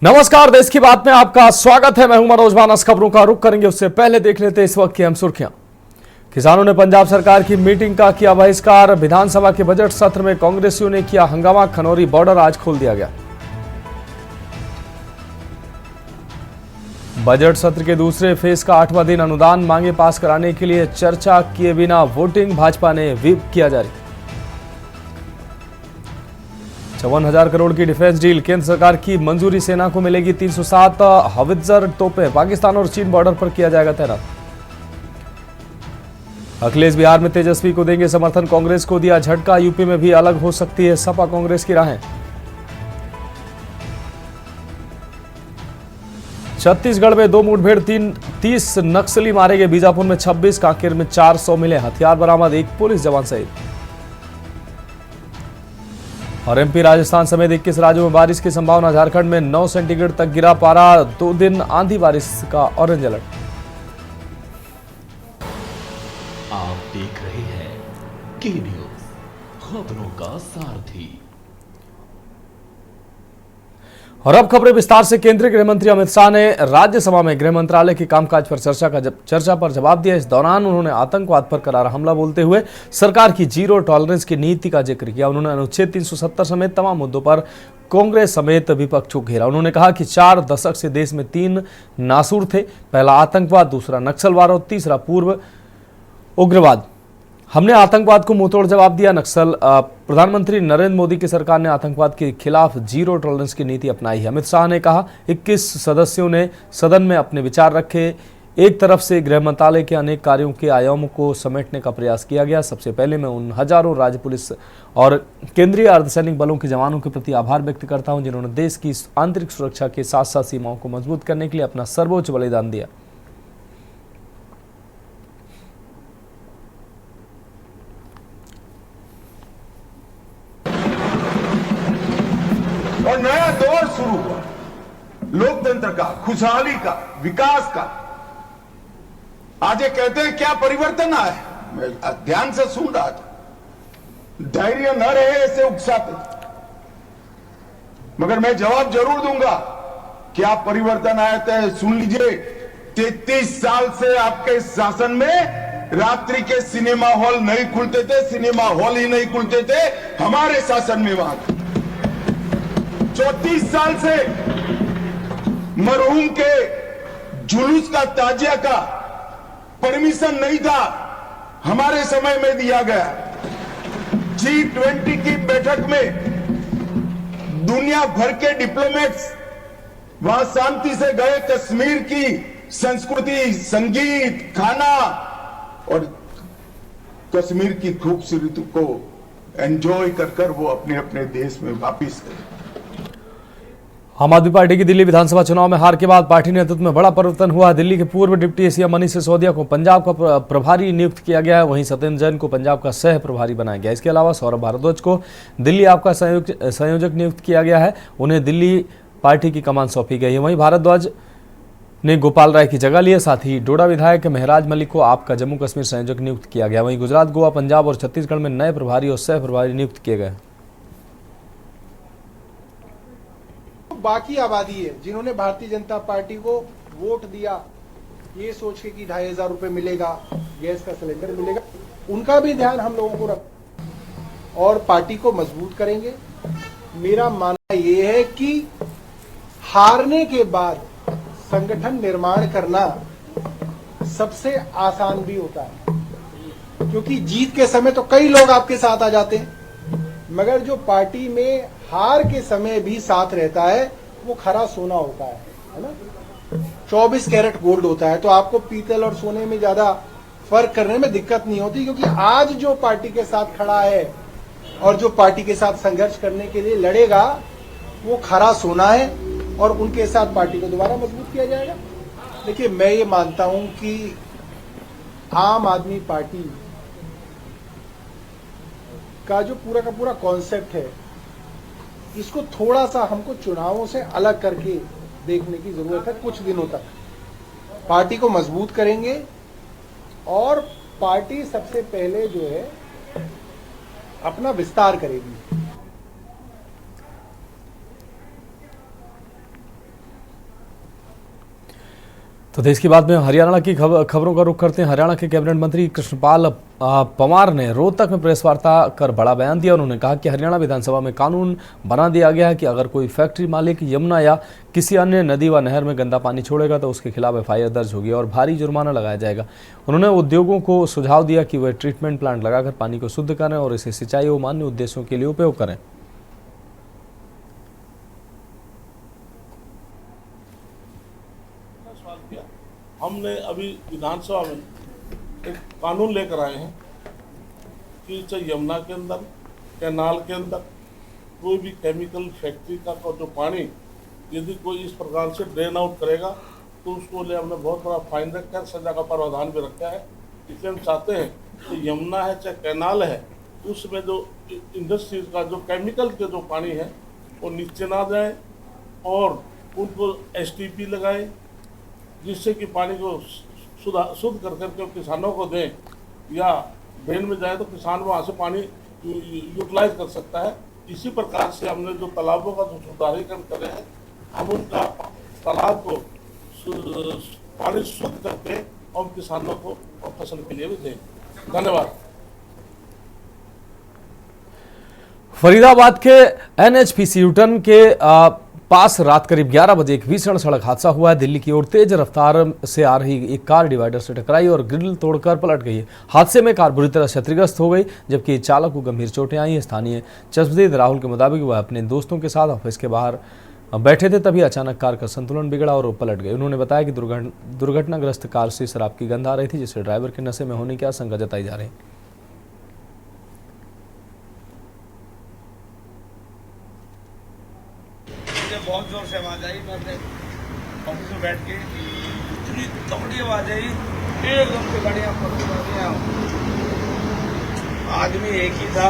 नमस्कार, देश की बात में आपका स्वागत है। मैं हूं मनोज मानस। खबरों का रुख करेंगे उससे पहले देख लेते इस वक्त की अहम सुर्खियां। किसानों ने पंजाब सरकार की मीटिंग का किया बहिष्कार। विधानसभा के बजट सत्र में कांग्रेसियों ने किया हंगामा। खनौरी बॉर्डर आज खोल दिया गया। बजट सत्र के दूसरे फेज का 8वां दिन। अनुदान मांगे पास कराने के लिए चर्चा किए बिना वोटिंग। भाजपा ने व्हिप किया जारी। 54,000 करोड़ की डिफेंस डील। केंद्र सरकार की मंजूरी। सेना को मिलेगी 307 हवित्जर तोपें। पाकिस्तान और चीन बॉर्डर पर किया जाएगा तैनात। अखिलेश बिहार में तेजस्वी को देंगे समर्थन। कांग्रेस को दिया झटका। यूपी में भी अलग हो सकती है सपा कांग्रेस की राहें। छत्तीसगढ़ में 2 मुठभेड़। 30 नक्सली मारे गए। बीजापुर में 26, कांकेर में 400 मिले हथियार बरामद। 1 पुलिस जवान शहीद। और एमपी राजस्थान समेत 21 राज्यों में बारिश की संभावना। झारखंड में 9 सेंटीग्रेड तक गिरा पारा। 2 दिन आंधी बारिश का ऑरेंज अलर्ट। आप देख रहे हैं के न्यूज, खबरों का सारथी। और अब खबरें विस्तार से। केंद्रीय गृह मंत्री अमित शाह ने राज्यसभा में गृह मंत्रालय के कामकाज पर चर्चा पर जवाब दिया। इस दौरान उन्होंने आतंकवाद पर करारा हमला बोलते हुए सरकार की जीरो टॉलरेंस की नीति का जिक्र किया। उन्होंने अनुच्छेद 370 समेत तमाम मुद्दों पर कांग्रेस समेत विपक्ष को घेरा। उन्होंने कहा कि 4 दशक से देश में 3 नासूर थे। पहला आतंकवाद, दूसरा नक्सलवाद और तीसरा पूर्व उग्रवाद। हमने आतंकवाद को मुंहतोड़ जवाब दिया। प्रधानमंत्री नरेंद्र मोदी की सरकार ने आतंकवाद के खिलाफ जीरो टॉलरेंस की नीति अपनाई है। अमित शाह ने कहा 21 सदस्यों ने सदन में अपने विचार रखे। एक तरफ से गृह मंत्रालय के अनेक कार्यों के आयामों को समेटने का प्रयास किया गया। सबसे पहले मैं उन हजारों राज्य पुलिस और केंद्रीय अर्धसैनिक बलों के जवानों के प्रति आभार व्यक्त करता हूं, जिन्होंने देश की आंतरिक सुरक्षा के साथ साथ सीमाओं को मजबूत करने के लिए अपना सर्वोच्च बलिदान दिया। और नया दौर शुरू हुआ लोकतंत्र का, खुशहाली का, विकास का। आज ये कहते हैं क्या परिवर्तन आया है? मैं ध्यान से सुन रहा था। धैर्य न रहे ऐसे उकसाते, मगर मैं जवाब जरूर दूंगा। क्या परिवर्तन आया था सुन लीजिए। 33 साल से आपके शासन में रात्रि के सिनेमा हॉल नहीं खुलते थे। सिनेमा हॉल ही नहीं खुलते थे हमारे शासन में। वहां 34 साल से मरहूम के जुलूस का, ताजिया का परमिशन नहीं था, हमारे समय में दिया गया। G20 की बैठक में दुनिया भर के डिप्लोमेट्स वहां शांति से गए। कश्मीर की संस्कृति, संगीत, खाना और कश्मीर की खूबसूरती को एंजॉय कर वो अपने अपने देश में वापिस गए। आम आदमी पार्टी की दिल्ली विधानसभा चुनाव में हार के बाद पार्टी नेतृत्व में बड़ा परिवर्तन हुआ। दिल्ली के पूर्व डिप्टी सीएम मनीष सिसोदिया को पंजाब का प्रभारी नियुक्त किया गया है। वहीं सत्येंद्र जैन को पंजाब का सह प्रभारी बनाया गया। इसके अलावा सौरभ भारद्वाज को दिल्ली आप का संयोजक नियुक्त किया गया है। उन्हें दिल्ली पार्टी की कमान सौंपी गई है। वहीं भारद्वाज ने गोपाल राय की जगह ली है। साथ ही डोडा विधायक महराज मलिक को आपका जम्मू कश्मीर संयोजक नियुक्त किया गया। वहीं गुजरात, गोवा, पंजाब और छत्तीसगढ़ में नए प्रभारी और सह प्रभारी नियुक्त किए गए। बाकी आबादी है जिन्होंने भारतीय जनता पार्टी को वोट दिया ये सोच के कि 2,500 रुपए मिलेगा, गैस का सिलेंडर मिलेगा, उनका भी ध्यान हम लोगों को रख और पार्टी को मजबूत करेंगे। मेरा मानना ये है कि हारने के बाद संगठन निर्माण करना सबसे आसान भी होता है, क्योंकि जीत के समय तो कई लोग आपके साथ आ जाते हैं, मगर जो पार्टी में हार के समय भी साथ रहता है वो खरा सोना होता है ना। 24 कैरेट गोल्ड होता है, तो आपको पीतल और सोने में ज्यादा फर्क करने में दिक्कत नहीं होती, क्योंकि आज जो पार्टी के साथ खड़ा है और जो पार्टी के साथ संघर्ष करने के लिए लड़ेगा वो खरा सोना है और उनके साथ पार्टी को दोबारा मजबूत किया जाएगा। देखिए, मैं ये मानता हूं कि आम आदमी पार्टी का जो पूरा का पूरा कॉन्सेप्ट है, इसको थोड़ा सा हमको चुनावों से अलग करके देखने की जरूरत है। कुछ दिनों तक पार्टी को मजबूत करेंगे और पार्टी सबसे पहले जो है अपना विस्तार करेगी। तो देश की बात में हरियाणा की खबरों का रुख करते हैं। हरियाणा के कैबिनेट मंत्री कृष्णपाल पंवार ने रोहतक में प्रेस वार्ता कर बड़ा बयान दिया। उन्होंने कहा कि हरियाणा विधानसभा में कानून बना दिया गया है कि अगर कोई फैक्ट्री मालिक यमुना या किसी अन्य नदी व नहर में गंदा पानी छोड़ेगा तो उसके खिलाफ एफआईआर दर्ज होगी और भारी जुर्माना लगाया जाएगा। उन्होंने उद्योगों को सुझाव दिया कि वे ट्रीटमेंट प्लांट लगाकर पानी को शुद्ध करें और इसे सिंचाई व अन्य उद्देश्यों के लिए उपयोग करें। हमने अभी विधानसभा में एक कानून लेकर आए हैं कि चाहे यमुना के अंदर, कैनाल के अंदर कोई भी केमिकल फैक्ट्री का जो पानी यदि कोई इस प्रकार से ड्रेन आउट करेगा तो उसको लिए हमने बहुत बड़ा फाइन रखा है, सजा का प्रावधान भी रखा है। इसलिए हम चाहते हैं कि यमुना है चाहे कैनाल है, उसमें जो इंडस्ट्रीज का जो केमिकल के जो पानी है वो नीचे ना जाए और उनको एसटीपी लगाए जिससे कि पानी को शुद्ध कर करके किसानों को दें, या ड्रेन में जाए तो किसान वहाँ से पानी यूटिलाइज कर सकता है। इसी प्रकार से हमने जो तालाबों का जो सुधारीकरण करे हैं, हम उनका तालाब को पानी शुद्ध करके और किसानों को और फसल के लिए भी दें। धन्यवाद। फरीदाबाद के एनएचपीसी यूटर्न के पास रात करीब 11 बजे एक भीषण सड़क हादसा हुआ है। दिल्ली की ओर तेज रफ्तार से आ रही एक कार डिवाइडर से टकराई और ग्रिल तोड़कर पलट गई। हादसे में कार बुरी तरह क्षतिग्रस्त हो गई जबकि चालक को गंभीर चोटें आई हैं। स्थानीय चश्मदीद राहुल के मुताबिक वह अपने दोस्तों के साथ ऑफिस के बाहर बैठे थे, तभी अचानक कार का संतुलन बिगड़ा और पलट गई। उन्होंने बताया कि दुर्घटनाग्रस्त कार से शराब की गंध आ रही थी जिससे ड्राइवर के नशे में होने की आशंका जताई जा रही है। बहुत जोर से आवाज आई, मैं अपने ऑफिस में बैठ के इतनी तगड़ी आवाज आई, एकदम से गाड़ियाँ आदमी एक ही था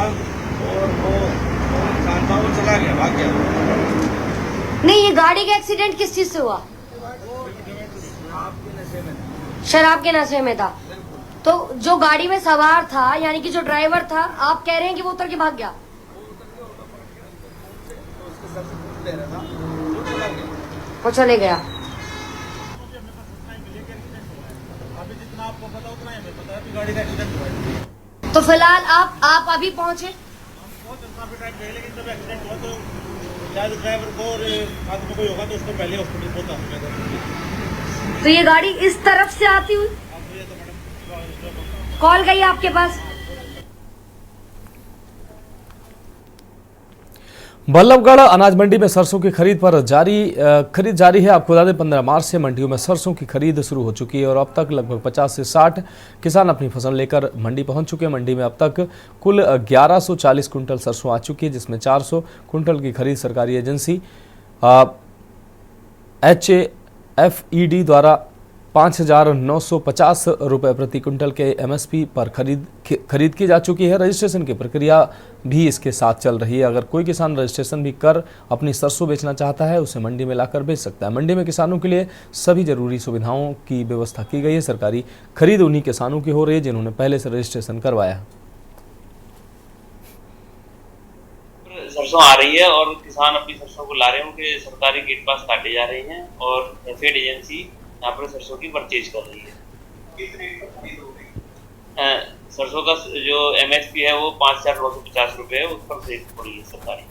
और वो इंसान था, वो चला गया, भाग गया। नहीं, ये गाड़ी का एक्सीडेंट किस चीज से हुआ? शराब के नशे में था। तो जो गाड़ी में सवार था यानी कि जो ड्राइवर था, आप कह रहे हैं कि वो उतर के भाग गया? वो चले गया। तो फिलहाल आप अभी पहुंचे? ड्राइवर को और आदमी कोई होगा तो उसको पहले हॉस्पिटल पहुंचा। तो ये गाड़ी इस तरफ से आती हुई कॉल गई आपके पास? बल्लभगढ़ अनाज मंडी में सरसों की खरीद जारी है। आपको बता दें 15 मार्च से मंडियों में सरसों की खरीद शुरू हो चुकी है और अब तक लगभग 50 से 60 किसान अपनी फसल लेकर मंडी पहुंच चुके हैं। मंडी में अब तक कुल 1140 कुंटल सरसों आ चुकी है जिसमें 400 कुंटल की खरीद सरकारी एजेंसी HAFED द्वारा 5,950 रुपये प्रति कुंटल के MSP पर खरीद की जा चुकी है। रजिस्ट्रेशन की प्रक्रिया भी इसके साथ चल रही है। अगर कोई किसान रजिस्ट्रेशन भी कर अपनी सरसों बेचना चाहता है उसे मंडी में लाकर बेच सकता है। मंडी में किसानों के लिए सभी जरूरी सुविधाओं की व्यवस्था की गई है। सरकारी खरीद उन्हीं किसानों की हो रही है जिन्होंने पहले से रजिस्ट्रेशन करवाया है। सरसों आ रही है और किसान अपनी सरसों को ला रहे हैं, उनके सरकारी गेट पास काटे जा रहे हैं और फेड एजेंसी यहाँ पर सरसों की परचेज कर रही है। सरसों का जो MSP है वो 5,950 रुपये है, उस पर खरीद पड़ी है सरकारी।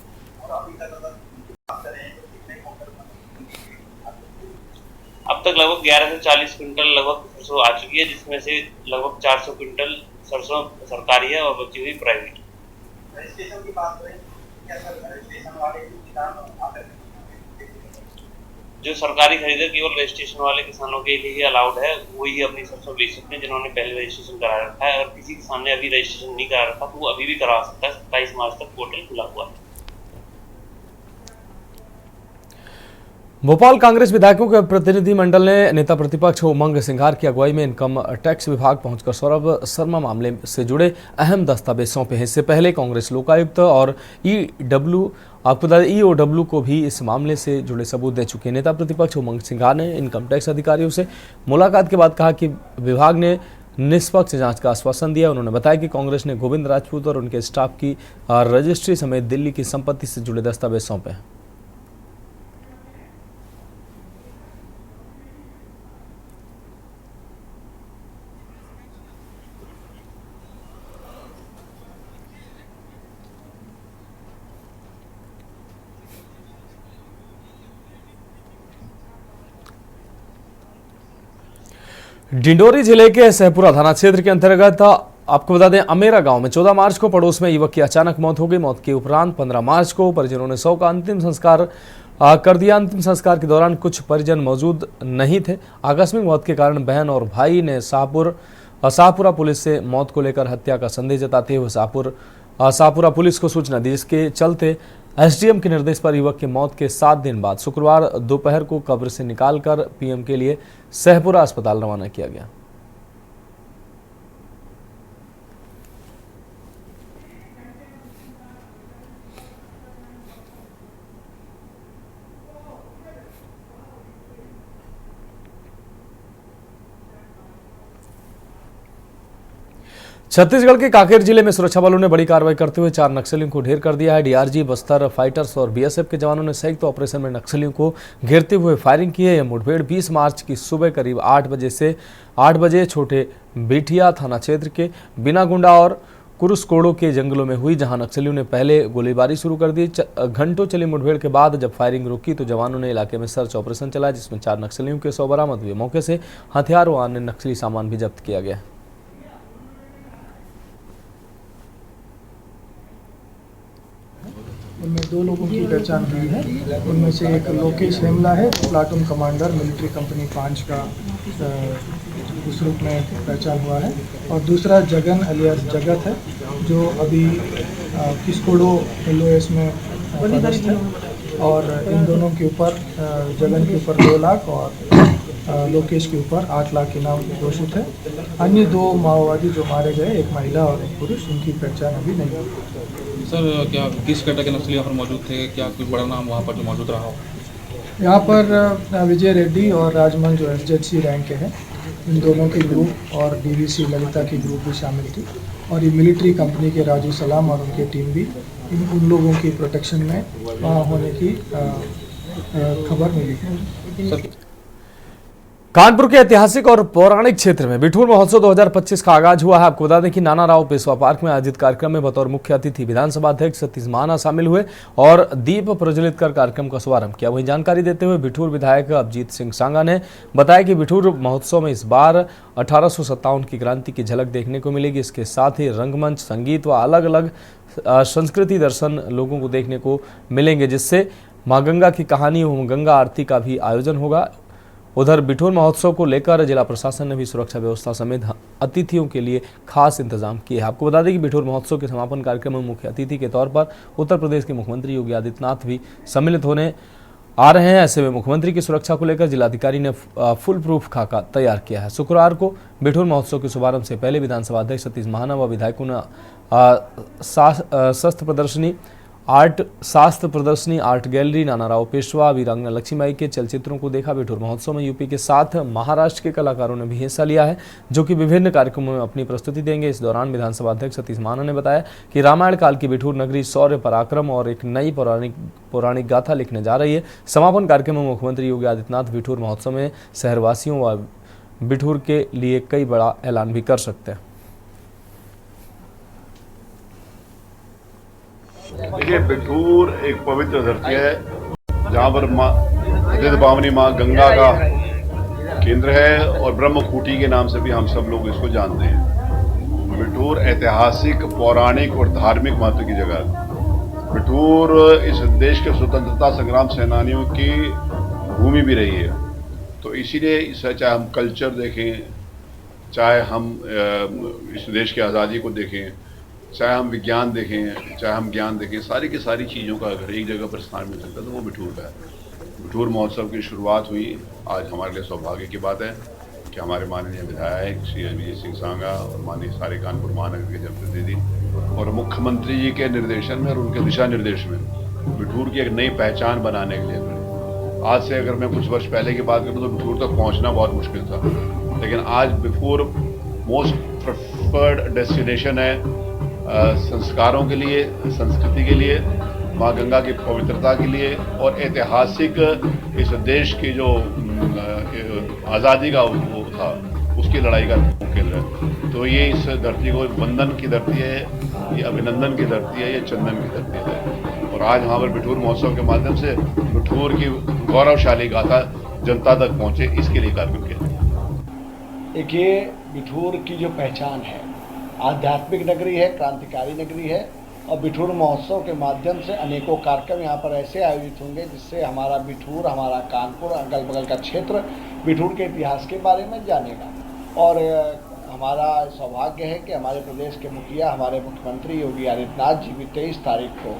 अब तक लगभग 11 से 40 क्विंटल लगभग सरसों आ चुकी है जिसमें से लगभग 400 क्विंटल सरसों सरकारी है और बची हुई प्राइवेट। रजिस्ट्रेशन की बात करें, क्या सर रजिस्ट्रेशन वाले किसान जो सरकारी खरीद है केवल रजिस्ट्रेशन वाले किसानों के लिए ही अलाउड है, वही अपनी सरसों बेच सकते हैं जिन्होंने पहले रजिस्ट्रेशन करा रखा है। अगर किसी किसान ने अभी रजिस्ट्रेशन नहीं करा रखा तो वो अभी भी करा सकता है। 27 मार्च तक पोर्टल खुला हुआ है। भोपाल कांग्रेस विधायकों के प्रतिनिधिमंडल ने नेता प्रतिपक्ष उमंग सिंघार की अगुवाई में इनकम टैक्स विभाग पहुंचकर सौरभ शर्मा मामले से जुड़े अहम दस्तावेज सौंपे हैं। इससे पहले कांग्रेस लोकायुक्त और EOW को भी इस मामले से जुड़े सबूत दे चुके हैं। नेता प्रतिपक्ष उमंग सिंघार ने इनकम टैक्स अधिकारियों से मुलाकात के बाद कहा कि विभाग ने निष्पक्ष जांच का आश्वासन दिया। उन्होंने बताया कि कांग्रेस ने गोविंद राजपूत और उनके स्टाफ की रजिस्ट्री समेत दिल्ली की संपत्ति से जुड़े दस्तावेज सौंपे हैं। डिंडोरी जिले के सहपुरा थाना क्षेत्र के अंतर्गत आपको बता दें अमेरा गांव में 14 मार्च को पड़ोस में युवक की अचानक मौत हो गई। मौत के उपरांत 15 मार्च को परिजनों ने शव का अंतिम संस्कार कर दिया। अंतिम संस्कार के दौरान कुछ परिजन मौजूद नहीं थे। आकस्मिक मौत के कारण बहन और भाई ने शाहपुरा पुलिस से मौत को लेकर हत्या का संदेह जताते हुए शाहपुरा पुलिस को सूचना दी, जिसके चलते एसडीएम के निर्देश पर युवक की मौत के 7 दिन बाद शुक्रवार दोपहर को कब्र से निकालकर पीएम के लिए सहपुरा अस्पताल रवाना किया गया। छत्तीसगढ़ के कांकेर जिले में सुरक्षा बलों ने बड़ी कार्रवाई करते हुए 4 नक्सलियों को ढेर कर दिया है। डीआरजी, बस्तर फाइटर्स और बीएसएफ के जवानों ने संयुक्त ऑपरेशन में नक्सलियों को घेरते हुए फायरिंग की है। यह मुठभेड़ 20 मार्च की सुबह करीब 8 बजे छोटे बिठिया थाना क्षेत्र के बिनागुंडा और कुरुसकोड़ो के जंगलों में हुई, जहां नक्सलियों ने पहले गोलीबारी शुरू कर दी। घंटों चली मुठभेड़ के बाद जब फायरिंग रुकी तो जवानों ने इलाके में सर्च ऑपरेशन चलाया, जिसमें 4 नक्सलियों के शव बरामद हुए। मौके से हथियार व अन्य नक्सली सामान भी जब्त किया गया। उनमें 2 लोगों की पहचान हुई है। उनमें से एक लोकेश हेमला है, प्लाटून कमांडर मिलिट्री कंपनी 5 का उस रूप में पहचान हुआ है, और दूसरा जगन अलियास जगत है, जो अभी किसकोडो एलओएस में पदस्थ है। और इन दोनों के ऊपर जगन के ऊपर 2 लाख और लोकेश के ऊपर 8 लाख इनाम घोषित है। अन्य 2 माओवादी जो मारे गए, एक महिला और एक पुरुष, उनकी पहचान अभी नहीं हुई। सर, क्या किस कैटेगरी के नक्सली यहाँ पर मौजूद थे? क्या कोई बड़ा नाम वहाँ पर जो मौजूद रहा हो? यहाँ पर विजय रेड्डी और राजमन जो एसजेसी रैंक के हैं, इन दोनों के ग्रुप और डीवीसी ललिता की ग्रुप भी शामिल थी। और ये मिलिट्री कंपनी के राजू सलाम और उनके टीम भी उन लोगों की प्रोटेक्शन में वहाँ होने की खबर मिली। कानपुर के ऐतिहासिक और पौराणिक क्षेत्र में बिठूर महोत्सव 2025 का आगाज हुआ है। आपको बता दें कि नाना राव पेशवा पार्क में आयोजित कार्यक्रम में बतौर मुख्य अतिथि विधानसभा अध्यक्ष सतीश महाना शामिल हुए और दीप प्रज्वलित कर कार्यक्रम का शुभारंभ किया। वहीं जानकारी देते हुए बिठूर विधायक अभिजीत सिंह सांगा ने बताया कि बिठूर महोत्सव में इस बार 1857 की क्रांति की झलक देखने को मिलेगी। इसके साथ ही रंगमंच, संगीत व अलग अलग संस्कृति दर्शन लोगों को देखने को मिलेंगे, जिससे मां गंगा की कहानी एवं गंगा आरती का भी आयोजन होगा। उधर बिठूर महोत्सव को लेकर जिला प्रशासन ने भी सुरक्षा व्यवस्था समेत अतिथियों के लिए खास इंतजाम किए हैं। आपको बता दें कि बिठूर महोत्सव के समापन कार्यक्रम में मुख्य अतिथि के तौर पर उत्तर प्रदेश के मुख्यमंत्री योगी आदित्यनाथ भी सम्मिलित होने आ रहे हैं। ऐसे में मुख्यमंत्री की सुरक्षा को लेकर जिलाधिकारी ने फुल प्रूफ खाका तैयार किया है। शुक्रवार को बिठूर महोत्सव के शुभारंभ से पहले विधानसभा अध्यक्ष सतीश महाना व विधायकों ने शास्त्र प्रदर्शनी, आर्ट गैलरी, नाना राव पेशवा, वीरांगना लक्ष्मीबाई के चलचित्रों को देखा। बिठूर महोत्सव में यूपी के साथ महाराष्ट्र के कलाकारों ने भी हिस्सा लिया है, जो कि विभिन्न कार्यक्रमों में अपनी प्रस्तुति देंगे। इस दौरान विधानसभा अध्यक्ष सतीश महाना ने बताया कि रामायण काल की बिठूर नगरी शौर्य, पराक्रम और एक नई पौराणिक गाथा लिखने जा रही है। समापन कार्यक्रम में मुख्यमंत्री योगी आदित्यनाथ बिठूर महोत्सव में शहरवासियों व बिठूर के लिए कई बड़ा ऐलान भी कर सकते हैं। देखिए, बिठूर एक पवित्र धरती है जहाँ पर पावनी माँ गंगा का केंद्र है और ब्रह्मकूटी के नाम से भी हम सब लोग इसको जानते हैं। बिठूर ऐतिहासिक, पौराणिक और धार्मिक महत्व की जगह है। बिठूर इस देश के स्वतंत्रता संग्राम सेनानियों की भूमि भी रही है, तो इसीलिए इसे चाहे हम कल्चर देखें, चाहे हम इस देश की आज़ादी को देखें, चाहे हम विज्ञान देखें, चाहे हम ज्ञान देखें, सारी की सारी चीज़ों का अगर एक जगह पर स्थान मिल सकता है तो वो बिठूर का है। बिठूर महोत्सव की शुरुआत हुई, आज हमारे लिए सौभाग्य की बात है कि हमारे माननीय विधायक श्री अभिजीत सिंह सांगा और माननीय सारे कानपुर महानगर के जनप्रतिनिधि और मुख्यमंत्री जी के निर्देशन में और उनके दिशा निर्देश में बिठूर की एक नई पहचान बनाने के लिए, आज से अगर मैं कुछ वर्ष पहले की बात करूँ तो बिठूर तक पहुँचना बहुत मुश्किल था, लेकिन आज बिठूर मोस्ट प्रेफर्ड डेस्टिनेशन है संस्कारों के लिए, संस्कृति के लिए, माँ गंगा की पवित्रता के लिए और ऐतिहासिक इस देश की जो आज़ादी का वो था उसकी लड़ाई का केंद्र है। तो ये इस धरती को वंदन की धरती है, ये अभिनंदन की धरती है, ये चंदन की धरती है। और आज यहाँ पर बिठूर महोत्सव के माध्यम से बिठूर की गौरवशाली गाथा जनता तक पहुँचे, इसके लिए कार्यक्रम किया। एक ये बिठूर की जो पहचान है, आध्यात्मिक नगरी है, क्रांतिकारी नगरी है, और बिठूर महोत्सव के माध्यम से अनेकों कार्यक्रम यहाँ पर ऐसे आयोजित होंगे जिससे हमारा बिठूर, हमारा कानपुर, अगल बगल का क्षेत्र बिठूर के इतिहास के बारे में जानेगा। और हमारा सौभाग्य है कि हमारे प्रदेश के मुखिया, हमारे मुख्यमंत्री योगी आदित्यनाथ जी भी 23 तारीख को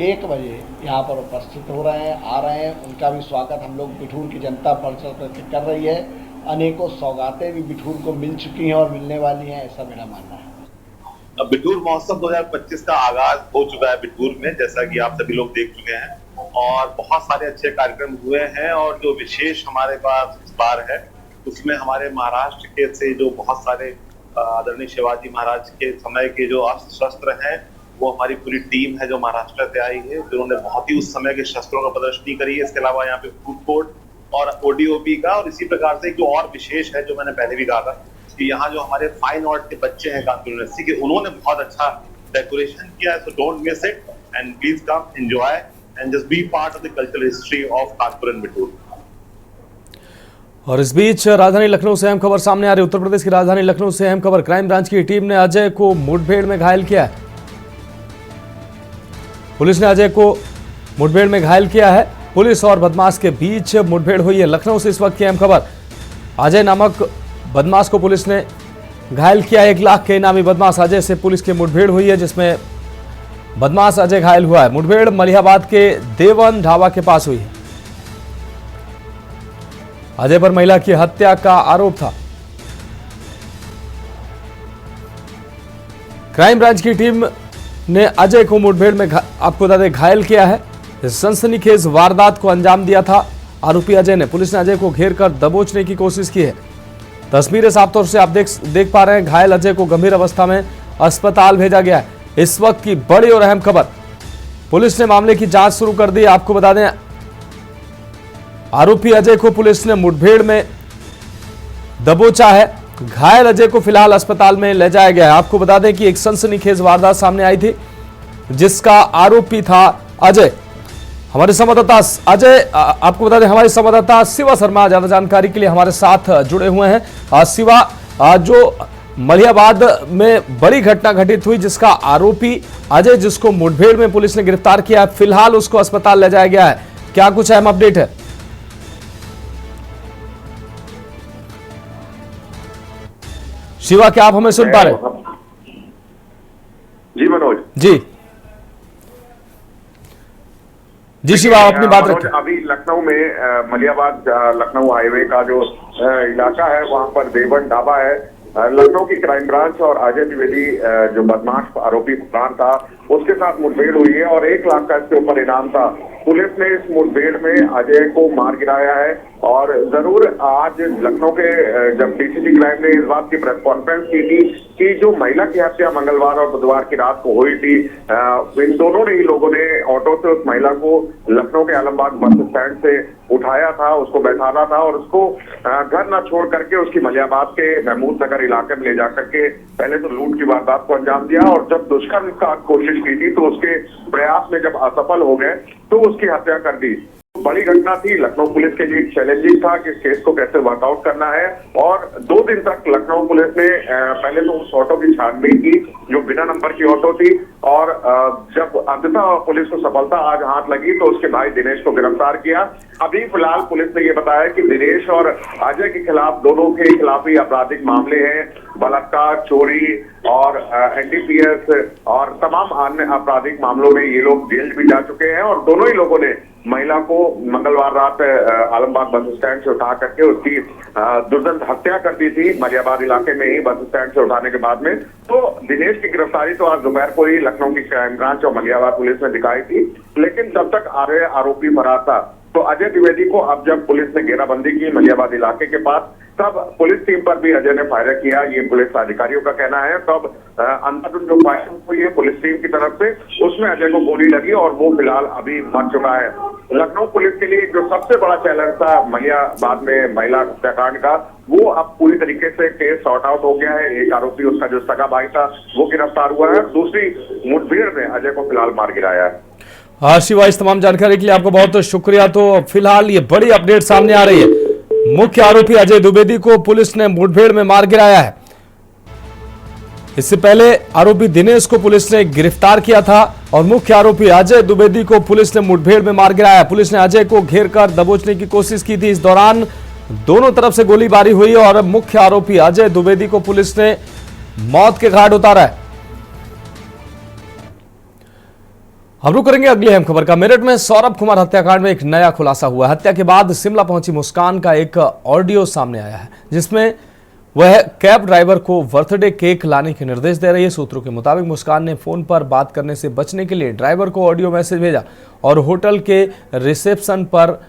1 बजे यहाँ पर उपस्थित हो रहे हैं, आ रहे हैं। उनका भी स्वागत हम लोग बिठूर की जनता बढ़ करके कर रही है। अनेकों सौगातें भी बिठूर को मिल चुकी हैं और मिलने वाली हैं, ऐसा मेरा मानना है। बिठूर महोत्सव 2025 का आगाज हो चुका है बिठूर में, जैसा कि आप सभी लोग देख चुके हैं, और बहुत सारे अच्छे कार्यक्रम हुए हैं। और जो विशेष हमारे पास इस बार है उसमें हमारे महाराष्ट्र के से जो बहुत सारे आदरणीय शिवाजी महाराज के समय के जो अस्त्र शस्त्र हैं, वो हमारी पूरी टीम है जो महाराष्ट्र से आई है, जिन्होंने बहुत ही उस समय के शस्त्रों का प्रदर्शनी करी है। इसके अलावा यहाँ पे फूड कोर्ट और ओडीओपी का, और इसी प्रकार से जो और विशेष है जो मैंने पहले भी कहा था कि यहाँ जो हमारे फाइन आर्ट के बच्चे हैं कानपुर यूनिवर्सिटी के, उन्होंने बहुत अच्छा डेकोरेशन किया है। So don't miss it and please come enjoy and just be part of the cultural history of Kanpur and Bithoor. और इस बीच राजधानी लखनऊ से अहम खबर सामने आ रही। उत्तर प्रदेश की राजधानी लखनऊ से अहम खबर, क्राइम ब्रांच की टीम ने अजय को मुठभेड़ में घायल किया है। पुलिस ने अजय को मुठभेड़ में घायल किया है। पुलिस और बदमाश के बीच मुठभेड़ हुई है। लखनऊ से इस वक्त की अहम खबर, अजय नामक बदमाश को पुलिस ने घायल किया। 1 लाख के इनामी बदमाश अजय से पुलिस की मुठभेड़ हुई है, जिसमें बदमाश अजय घायल हुआ है। मुठभेड़ मलिहाबाद के देवन ढाबा के पास हुई है। अजय पर महिला की हत्या का आरोप था। क्राइम ब्रांच की टीम ने अजय को मुठभेड़ में आपको बता दें घायल किया है। इस सनसनीखेज वारदात को अंजाम दिया था आरोपी अजय ने। पुलिस ने अजय को घेर कर दबोचने की कोशिश की है। तस्वीरें साफ तौर से आप देख पा रहे हैं। घायल अजय को गंभीर अवस्था में अस्पताल भेजा गया है। इस वक्त की बड़ी और अहम खबर, पुलिस ने मामले की जांच शुरू कर दी। आपको बता दें आरोपी अजय को पुलिस ने मुठभेड़ में दबोचा है। घायल अजय को फिलहाल अस्पताल में ले जाया गया है। आपको बता दें कि एक सनसनीखेज वारदात सामने आई थी जिसका आरोपी था अजय। हमारे संवाददाता अजय, आपको बता दें हमारे संवाददाता शिवा शर्मा ज्यादा जानकारी के लिए हमारे साथ जुड़े हुए हैं। शिवा, जो मलिहाबाद में बड़ी घटना घटित हुई जिसका आरोपी अजय, जिसको मुठभेड़ में पुलिस ने गिरफ्तार किया है, फिलहाल उसको अस्पताल ले जाया गया है, क्या कुछ अहम अपडेट है? शिवा, क्या आप हमें सुन पा रहे हैं? जी मनोज जी शिवा, आप अपनी बात रखें। अभी लखनऊ में मलिहाबाद लखनऊ हाईवे का जो इलाका है वहां पर देवन ढाबा है। लखनऊ की क्राइम ब्रांच और अजय द्विवेदी जो बदमाश आरोपी फरहान था उसके साथ मुठभेड़ हुई है और 1 लाख का इसके ऊपर इनाम था। पुलिस ने इस मुठभेड़ में अजय को मार गिराया है और जरूर आज लखनऊ के जब डीसीपी क्राइम ने इस बात की प्रेस कॉन्फ्रेंस की थी कि जो महिला की हत्या मंगलवार और बुधवार की रात को हुई थी, इन दोनों ने ही लोगों ने ऑटो से उस महिला को लखनऊ के आलमबाग बस स्टैंड से उठाया था, उसको बैठाना था और उसको घर न छोड़ करके उसकी मलिहाबाद के महमूद नगर इलाके में ले जाकर के पहले तो लूट की वारदात को अंजाम दिया और जब दुष्कर्म का कोशिश की थी तो उसके प्रयास में जब असफल हो गए तो उसकी हत्या कर दी। बड़ी घटना थी। लखनऊ पुलिस के लिए चैलेंजिंग था कि इस केस को कैसे वर्कआउट करना है और 2 दिन तक लखनऊ पुलिस ने पहले तो उस ऑटो की छानबीन की जो बिना नंबर की ऑटो थी और जब अंततः पुलिस को सफलता आज हाथ लगी तो उसके भाई दिनेश को गिरफ्तार किया। अभी फिलहाल पुलिस ने ये बताया कि दिनेश और अजय के खिलाफ, दोनों के खिलाफ ही आपराधिक मामले हैं, बलात्कार, चोरी और एनडीपीएस और तमाम अन्य आपराधिक मामलों में ये लोग जेल भी जा चुके हैं और दोनों ही लोगों ने महिला को मंगलवार रात आलमबाग बस स्टैंड से उठा करके उसकी दुर्दंत हत्या कर दी थी मलिहाबाद इलाके में ही बस स्टैंड से उठाने के बाद में। तो दिनेश की गिरफ्तारी तो आज दोपहर को ही लखनऊ की क्राइम ब्रांच और मलिहाबाद पुलिस ने दिखाई थी, लेकिन जब तक आरोपी फरार था तो अजय द्विवेदी को अब जब पुलिस ने घेराबंदी की मलिहाबाद इलाके के पास तब पुलिस टीम पर भी अजय ने फायर किया, ये पुलिस अधिकारियों का कहना है। तब अंधाधुंध जो फायर हुई है पुलिस टीम की तरफ से उसमें अजय को गोली लगी और वो फिलहाल अभी मर चुका है। लखनऊ पुलिस के लिए जो सबसे बड़ा चैलेंज था मलिहाबाद में महिला हत्याकांड का, वो अब पूरी तरीके से केस सॉर्ट आउट हो गया है। एक आरोपी, उसका जो सगा भाई था, वो गिरफ्तार हुआ है। दूसरी मुठभेड़ में अजय को फिलहाल मार गिराया है। शिवा, इस तमाम जानकारी के लिए आपको बहुत शुक्रिया। तो फिलहाल ये बड़ी अपडेट सामने आ रही है मुख्य आरोपी अजय द्विवेदी को पुलिस ने मुठभेड़ में मार गिराया है। इससे पहले आरोपी दिनेश को पुलिस ने गिरफ्तार किया था और मुख्य आरोपी अजय द्विवेदी को पुलिस ने मुठभेड़ में मार गिराया। पुलिस ने अजय को घेर कर दबोचने की कोशिश की थी। इस दौरान दोनों तरफ से गोलीबारी हुई और मुख्य आरोपी अजय द्विवेदी को पुलिस ने मौत के घाट उतारा है। हम रुक करेंगे अगली अहम खबर का। मेरठ में सौरभ कुमार हत्याकांड में एक नया खुलासा हुआ। हत्या के बाद शिमला पहुंची मुस्कान का एक ऑडियो सामने आया है, जिसमें वह कैब ड्राइवर को बर्थडे केक लाने के निर्देश दे रही है। सूत्रों के मुताबिक मुस्कान ने फोन पर बात करने से बचने के लिए ड्राइवर को ऑडियो मैसेज भेजा और होटल के रिसेप्शन पर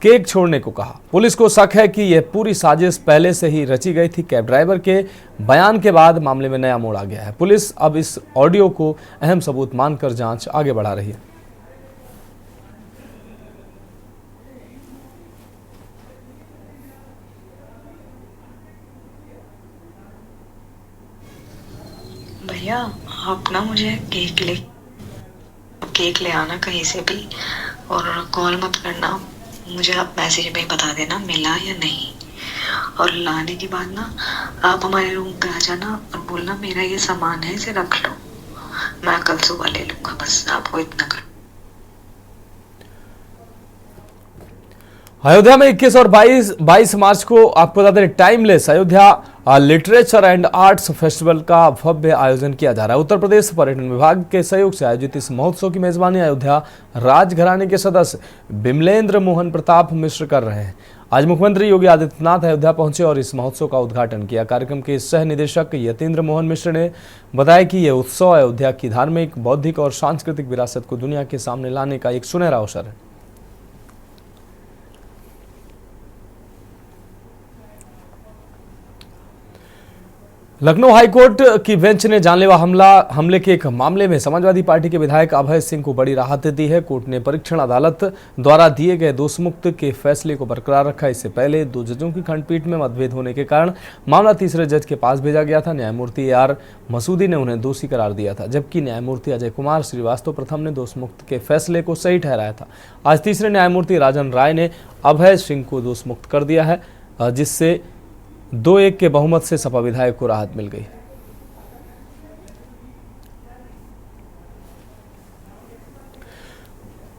केक छोड़ने को कहा। पुलिस को शक है कि यह पूरी साजिश पहले से ही रची गई थी। कैब ड्राइवर के बयान के बाद मामले में नया मोड़ आ गया है। पुलिस अब इस ऑडियो को अहम सबूत मानकर जांच आगे बढ़ा रही है। भैया आप ना मुझे केक ले आना कहीं से भी और कॉल मत करना, मुझे आप मैसेज में बता देना मिला या नहीं। और लाने के बाद ना आप हमारे रूम पे आ जाना और बोलना मेरा ये सामान है, इसे रख लो, मैं कल सुबह ले लूंगा। बस आपको इतना कर। अयोध्या में 21 और 22 मार्च को आपको बता दें timeless Ayodhya literature and arts festival का भव्य आयोजन किया जा रहा है। उत्तर प्रदेश पर्यटन विभाग के सहयोग से आयोजित इस महोत्सव की मेजबानी अयोध्या राजघराने के सदस्य बिमलेंद्र मोहन प्रताप मिश्र कर रहे हैं। आज मुख्यमंत्री योगी आदित्यनाथ अयोध्या पहुंचे और इस महोत्सव का उद्घाटन किया। कार्यक्रम के सह निदेशक यतीन्द्र मोहन मिश्र ने बताया कि यह उत्सव अयोध्या की धार्मिक, बौद्धिक और सांस्कृतिक विरासत को दुनिया के सामने लाने का एक सुनहरा अवसर है। लखनऊ हाईकोर्ट की बेंच ने जानलेवा हमले के एक मामले में समाजवादी पार्टी के विधायक अभय सिंह को बड़ी राहत दी है। कोर्ट ने परीक्षण अदालत द्वारा दिए गए दोषमुक्त के फैसले को बरकरार रखा। इससे पहले 2 जजों की खंडपीठ में मतभेद होने के कारण मामला तीसरे जज के पास भेजा गया था। न्यायमूर्ति AR मसूदी ने उन्हें दोषी करार दिया था, जबकि न्यायमूर्ति अजय कुमार श्रीवास्तव प्रथम ने दोषमुक्त के फैसले को सही ठहराया था। आज तीसरे न्यायमूर्ति राजन राय ने अभय सिंह को दोषमुक्त कर दिया है, जिससे 2-1 के बहुमत से सपा विधायक को राहत मिल गई।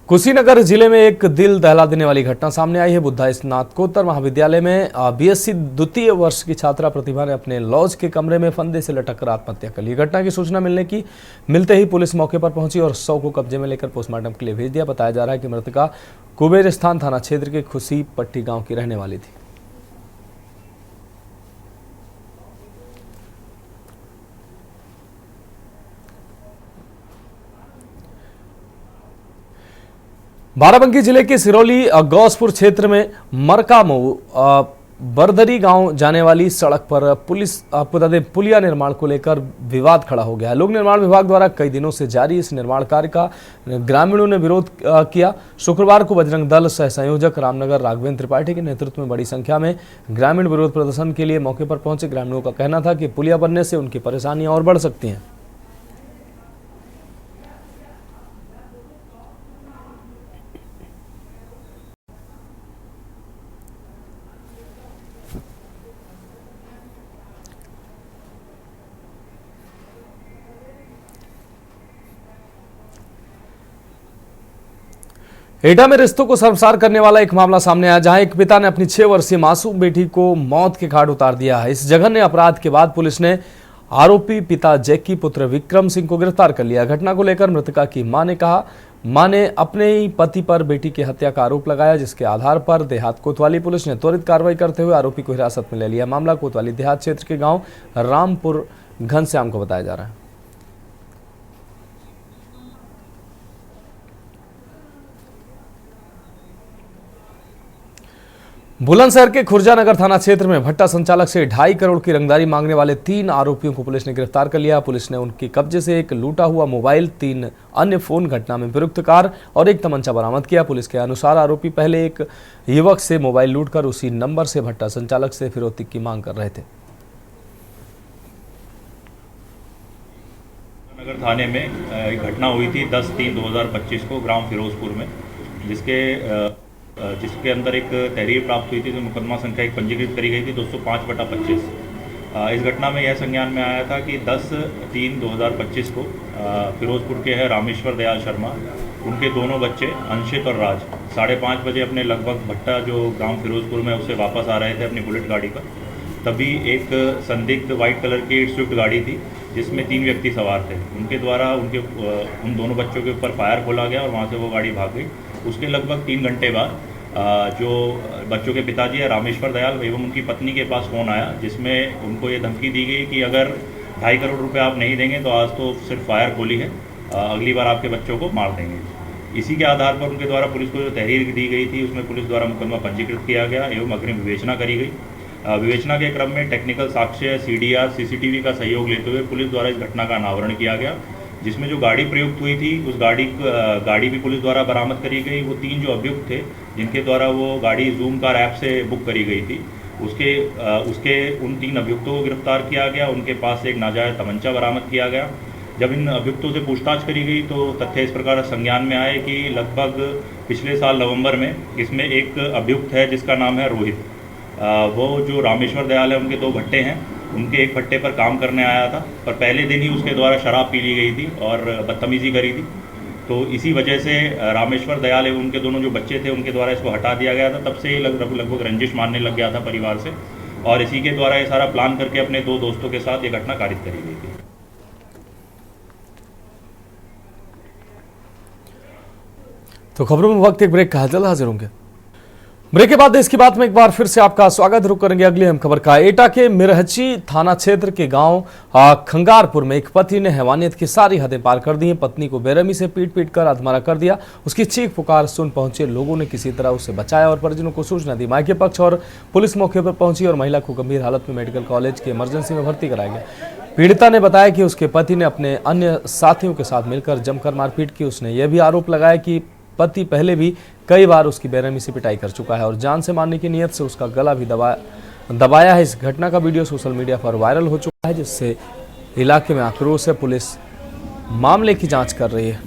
कुशीनगर जिले में एक दिल दहला देने वाली घटना सामने आई है। बुद्धा स्नातकोत्तर महाविद्यालय में BSc द्वितीय वर्ष की छात्रा प्रतिभा ने अपने लॉज के कमरे में फंदे से लटक कर आत्महत्या कर ली। घटना की सूचना मिलते ही पुलिस मौके पर पहुंची और शव को कब्जे में लेकर पोस्टमार्टम के लिए भेज दिया। बताया जा रहा है कि मृतका कुबेरस्थान थाना क्षेत्र के खुशी पट्टी गांव की रहने वाली थी। बाराबंकी जिले के सिरौली गौसपुर क्षेत्र में मरकामऊ बरदरी गांव जाने वाली सड़क पर पुलिया निर्माण को लेकर विवाद खड़ा हो गया है। लोक निर्माण विभाग द्वारा कई दिनों से जारी इस निर्माण कार्य का ग्रामीणों ने विरोध किया। शुक्रवार को बजरंग दल सह संयोजक रामनगर राघवेंद्र त्रिपाठी के नेतृत्व में बड़ी संख्या में ग्रामीण विरोध प्रदर्शन के लिए मौके पर पहुंचे। ग्रामीणों का कहना था कि पुलिया बनने से उनकी परेशानियां और बढ़ सकती हैं। एटा में रिश्तों को शर्मसार करने वाला एक मामला सामने आया, जहां एक पिता ने अपनी 6 वर्षीय मासूम बेटी को मौत के घाट उतार दिया है। इस जघन्य अपराध के बाद पुलिस ने आरोपी पिता जैकी पुत्र विक्रम सिंह को गिरफ्तार कर लिया। घटना को लेकर मृतका की मां ने अपने ही पति पर बेटी की हत्या का आरोप लगाया, जिसके आधार पर देहात कोतवाली पुलिस ने त्वरित कार्रवाई करते हुए आरोपी को हिरासत में ले लिया। मामला कोतवाली देहात क्षेत्र के गाँव रामपुर घनश्याम को बताया जा रहा है। बुलंदशहर के खुर्जानगर थाना क्षेत्र में भट्टा संचालक से 2.5 करोड़ की रंगदारी मांगने वाले 3 आरोपियों को पुलिस ने गिरफ्तार कर लिया। पुलिस ने उनके कब्जे से एक लूटा हुआ मोबाइल, 3 अन्य फोन, घटना में प्रयुक्त कार और एक तमंचा बरामद किया। पुलिस के अनुसार आरोपी पहले एक युवक से मोबाइल लूटकर उसी नंबर से भट्टा संचालक से फिरौती की मांग कर रहे थे। नगर थाने में एक घटना हुई थी 10/3/2025 को ग्राम फिरोजपुर में, जिसके जिसके अंदर एक तहरीर प्राप्त हुई थी, जो मुकदमा संख्या 1 पंजीकृत करी गई थी 205/25। इस घटना में यह संज्ञान में आया था कि 10/3/2025 को फिरोजपुर के हैं रामेश्वर दयाल शर्मा, उनके दोनों बच्चे अंशित और राज 5:30 बजे अपने लगभग भट्टा जो गांव फिरोजपुर में उससे वापस आ रहे थे अपनी बुलेट गाड़ी पर। तभी एक संदिग्ध वाइट कलर की स्विफ्ट गाड़ी थी जिसमें 3 व्यक्ति सवार थे। उनके द्वारा उन दोनों बच्चों के ऊपर फायर खोला गया और वहाँ से वो गाड़ी भाग गई। उसके लगभग 3 घंटे बाद जो बच्चों के पिताजी है रामेश्वर दयाल एवं उनकी पत्नी के पास फ़ोन आया, जिसमें उनको ये धमकी दी गई कि अगर 2.5 करोड़ रुपए आप नहीं देंगे तो आज तो सिर्फ फायर खोली है, अगली बार आपके बच्चों को मार देंगे। इसी के आधार पर उनके द्वारा पुलिस को जो तहरीर दी गई थी उसमें पुलिस द्वारा मुकदमा पंजीकृत किया गया एवं अग्रिम विवेचना करी गई। विवेचना के क्रम में टेक्निकल साक्ष्य, CDR, CCTV का सहयोग लेते हुए पुलिस द्वारा इस घटना का अनावरण किया गया, जिसमें जो गाड़ी प्रयुक्त हुई थी उस गाड़ी भी पुलिस द्वारा बरामद करी गई। वो 3 जो अभियुक्त थे जिनके द्वारा वो गाड़ी जूम कार ऐप से बुक करी गई थी, उसके उन 3 अभियुक्तों को गिरफ्तार किया गया। उनके पास एक नाजायज तमंचा बरामद किया गया। जब इन अभियुक्तों से पूछताछ करी गई तो तथ्य इस प्रकार संज्ञान में आए कि लगभग पिछले साल नवंबर में इसमें एक अभियुक्त है जिसका नाम है रोहित। वो जो रामेश्वर दयाल है उनके 2 भट्टे हैं, उनके एक भट्टे पर काम करने आया था, पर पहले दिन ही उसके द्वारा शराब पी ली गई थी और बदतमीज़ी करी थी। तो इसी वजह से रामेश्वर दयाल एवं उनके दोनों जो बच्चे थे उनके द्वारा इसको हटा दिया गया था। तब से ये लगभग रंजिश मानने लग गया था परिवार से, और इसी के द्वारा ये सारा प्लान करके अपने 2 दोस्तों के साथ ये घटना कारित करी गई थी। तो खबरों में वक्त एक ब्रेक का, जल्द हाजिर होंगे। ब्रेक के बाद देश की बात में एक बार फिर से आपका स्वागत। रुक करेंगे अगली अहम खबर का। एटा के मिरहची थाना क्षेत्र के गांव खंगारपुर में एक पति ने हैवानियत की सारी हदें पार कर दी हैं। पत्नी को बेरहमी से पीट कर अधमरा कर दिया। उसकी चीख पुकार सुन पहुंचे लोगों ने किसी तरह उसे बचाया और परिजनों को सूचना दी। मायके पक्ष और पुलिस मौके पर पहुंची और महिला को गंभीर हालत में मेडिकल कॉलेज के इमरजेंसी में भर्ती कराया गया। पीड़िता ने बताया कि उसके पति ने अपने अन्य साथियों के साथ मिलकर जमकर मारपीट की। उसने यह भी आरोप लगाया कि पति पहले भी कई बार उसकी बेरहमी से पिटाई कर चुका है और जान से मारने की नीयत से उसका गला भी दबाया है। इस घटना का वीडियो सोशल मीडिया पर वायरल हो चुका है, जिससे इलाके में आक्रोश है। पुलिस मामले की जांच कर रही है।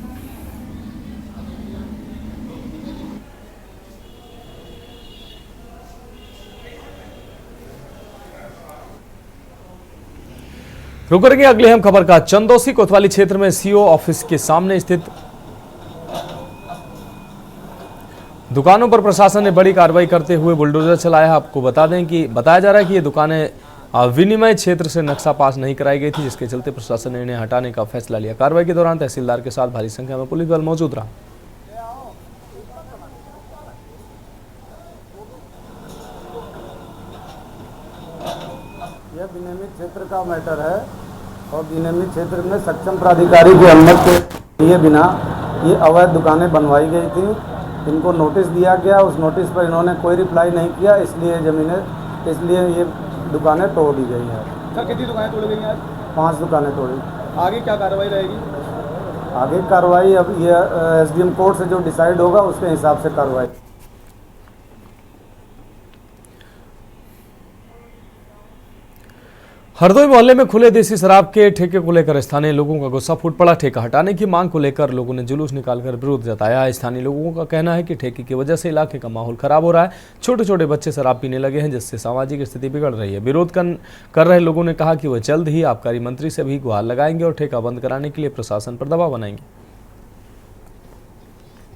रुक करेंगे अगली अहम खबर का। चंदौसी कोतवाली क्षेत्र में सीओ ऑफिस के सामने स्थित दुकानों पर प्रशासन ने बड़ी कार्रवाई करते हुए बुलडोजर चलाया। आपको बता दें कि बताया जा रहा है कि ये दुकानें विनिमय क्षेत्र से नक्शा पास नहीं कराई गई थी, जिसके चलते प्रशासन ने इन्हें हटाने का फैसला लिया। कार्रवाई के दौरान तहसीलदार के साथ भारी संख्या में पुलिस बल मौजूद रहा। यह विनियमित क्षेत्र का मैटर है और विनियमित क्षेत्र में सक्षम प्राधिकारी की अनुमति के लिए बिना ये अवैध दुकानें बनवाई गई थी। इनको नोटिस दिया गया, उस नोटिस पर इन्होंने कोई रिप्लाई नहीं किया, इसलिए ये दुकानें तोड़ दी गई हैं। सर कितनी दुकानें तोड़ी गई हैं आज? 5 दुकानें तोड़ी। आगे क्या कार्रवाई रहेगी? आगे कार्रवाई अब ये SDM कोर्ट से जो डिसाइड होगा उसके हिसाब से कार्रवाई। हरदोई मोहल्ले में खुले देसी शराब के ठेके को लेकर स्थानीय लोगों का गुस्सा फूट पड़ा। ठेका हटाने की मांग को लेकर लोगों ने जुलूस निकालकर विरोध जताया। स्थानीय लोगों का कहना है कि ठेके की वजह से इलाके का माहौल खराब हो रहा है। छोटे छोटे बच्चे शराब पीने लगे हैं, जिससे सामाजिक स्थिति बिगड़ रही है। विरोध कर रहे लोगों ने कहा कि वह जल्द ही आबकारी मंत्री से भी गुहार लगाएंगे और ठेका बंद कराने के लिए प्रशासन पर दबाव बनाएंगे।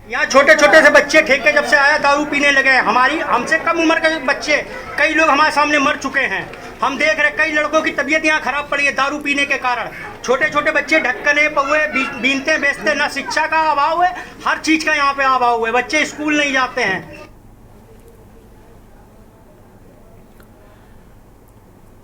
यहाँ छोटे छोटे से बच्चे ठेके जब से आया दारू पीने लगे हैं। हमसे कम उम्र के बच्चे, कई लोग हमारे सामने मर चुके हैं। हम देख रहे कई लड़कों की तबीयत यहाँ खराब पड़ी है दारू पीने के कारण। छोटे छोटे बच्चे ढक्कने पौए बीनते बेचते, ना शिक्षा का अभाव है, हर चीज का यहाँ पे अभाव है। बच्चे स्कूल नहीं जाते हैं।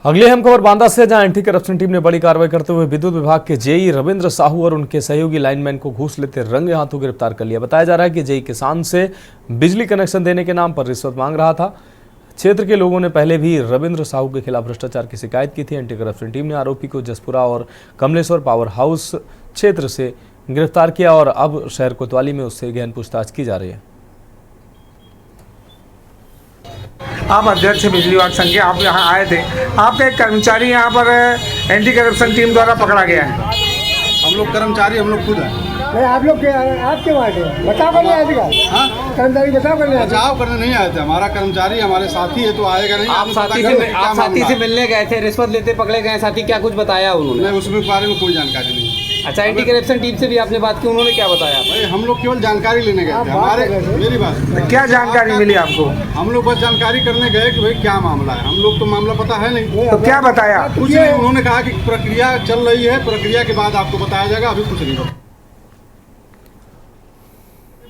अगली अहम खबर बांदा से, जहां एंटी करप्शन टीम ने बड़ी कार्रवाई करते हुए विद्युत विभाग के जेई रविंद्र साहू और उनके सहयोगी लाइनमैन को घूस लेते रंगे हाथों गिरफ्तार कर लिया। बताया जा रहा है कि जेई किसान से बिजली कनेक्शन देने के नाम पर रिश्वत मांग रहा था। क्षेत्र के लोगों ने पहले भी रविंद्र साहू के खिलाफ भ्रष्टाचार की शिकायत की थी। एंटी करप्शन टीम ने आरोपी को जसपुरा और कमलेश्वर पावर हाउस क्षेत्र से गिरफ्तार किया और अब शहर कोतवाली में उससे गहन पूछताछ की जा रही है। आप अध्यक्ष बिजली विभाग संघ के, आप यहाँ आए थे, आपका एक कर्मचारी यहाँ पर एंटी करप्शन टीम द्वारा पकड़ा गया है। हम लोग कर्मचारी, हम लोग खुद हैं। नहीं, आप लोग आप क्यों आए थे? बता बोलिए अधिकार। कर्मचारी बचाव करने आए थे? बचाव करने नहीं आए थे, हमारा कर्मचारी हमारे साथी है तो आएगा नहीं। आप साथी से मिलने गए थे, रिश्वत लेते पकड़े गए साथी, क्या कुछ बताया उन्होंने? नहीं, उसमें बारे में कोई जानकारी नहीं। अच्छा, एंटी करप्शन टीम से भी आपने बात की, उन्होंने क्या बताया? भाई हम लोग केवल जानकारी लेने गए थे, हमारे मेरी बात। क्या जानकारी मिली आपको? हम लोग बस जानकारी करने गए कि भाई क्या मामला है, हम लोग तो मामला पता है नहीं। तो क्या बताया? कुछ नहीं, उन्होंने कहा कि प्रक्रिया चल रही है, प्रक्रिया के बाद आपको बताया जाएगा, अभी कुछ नहीं।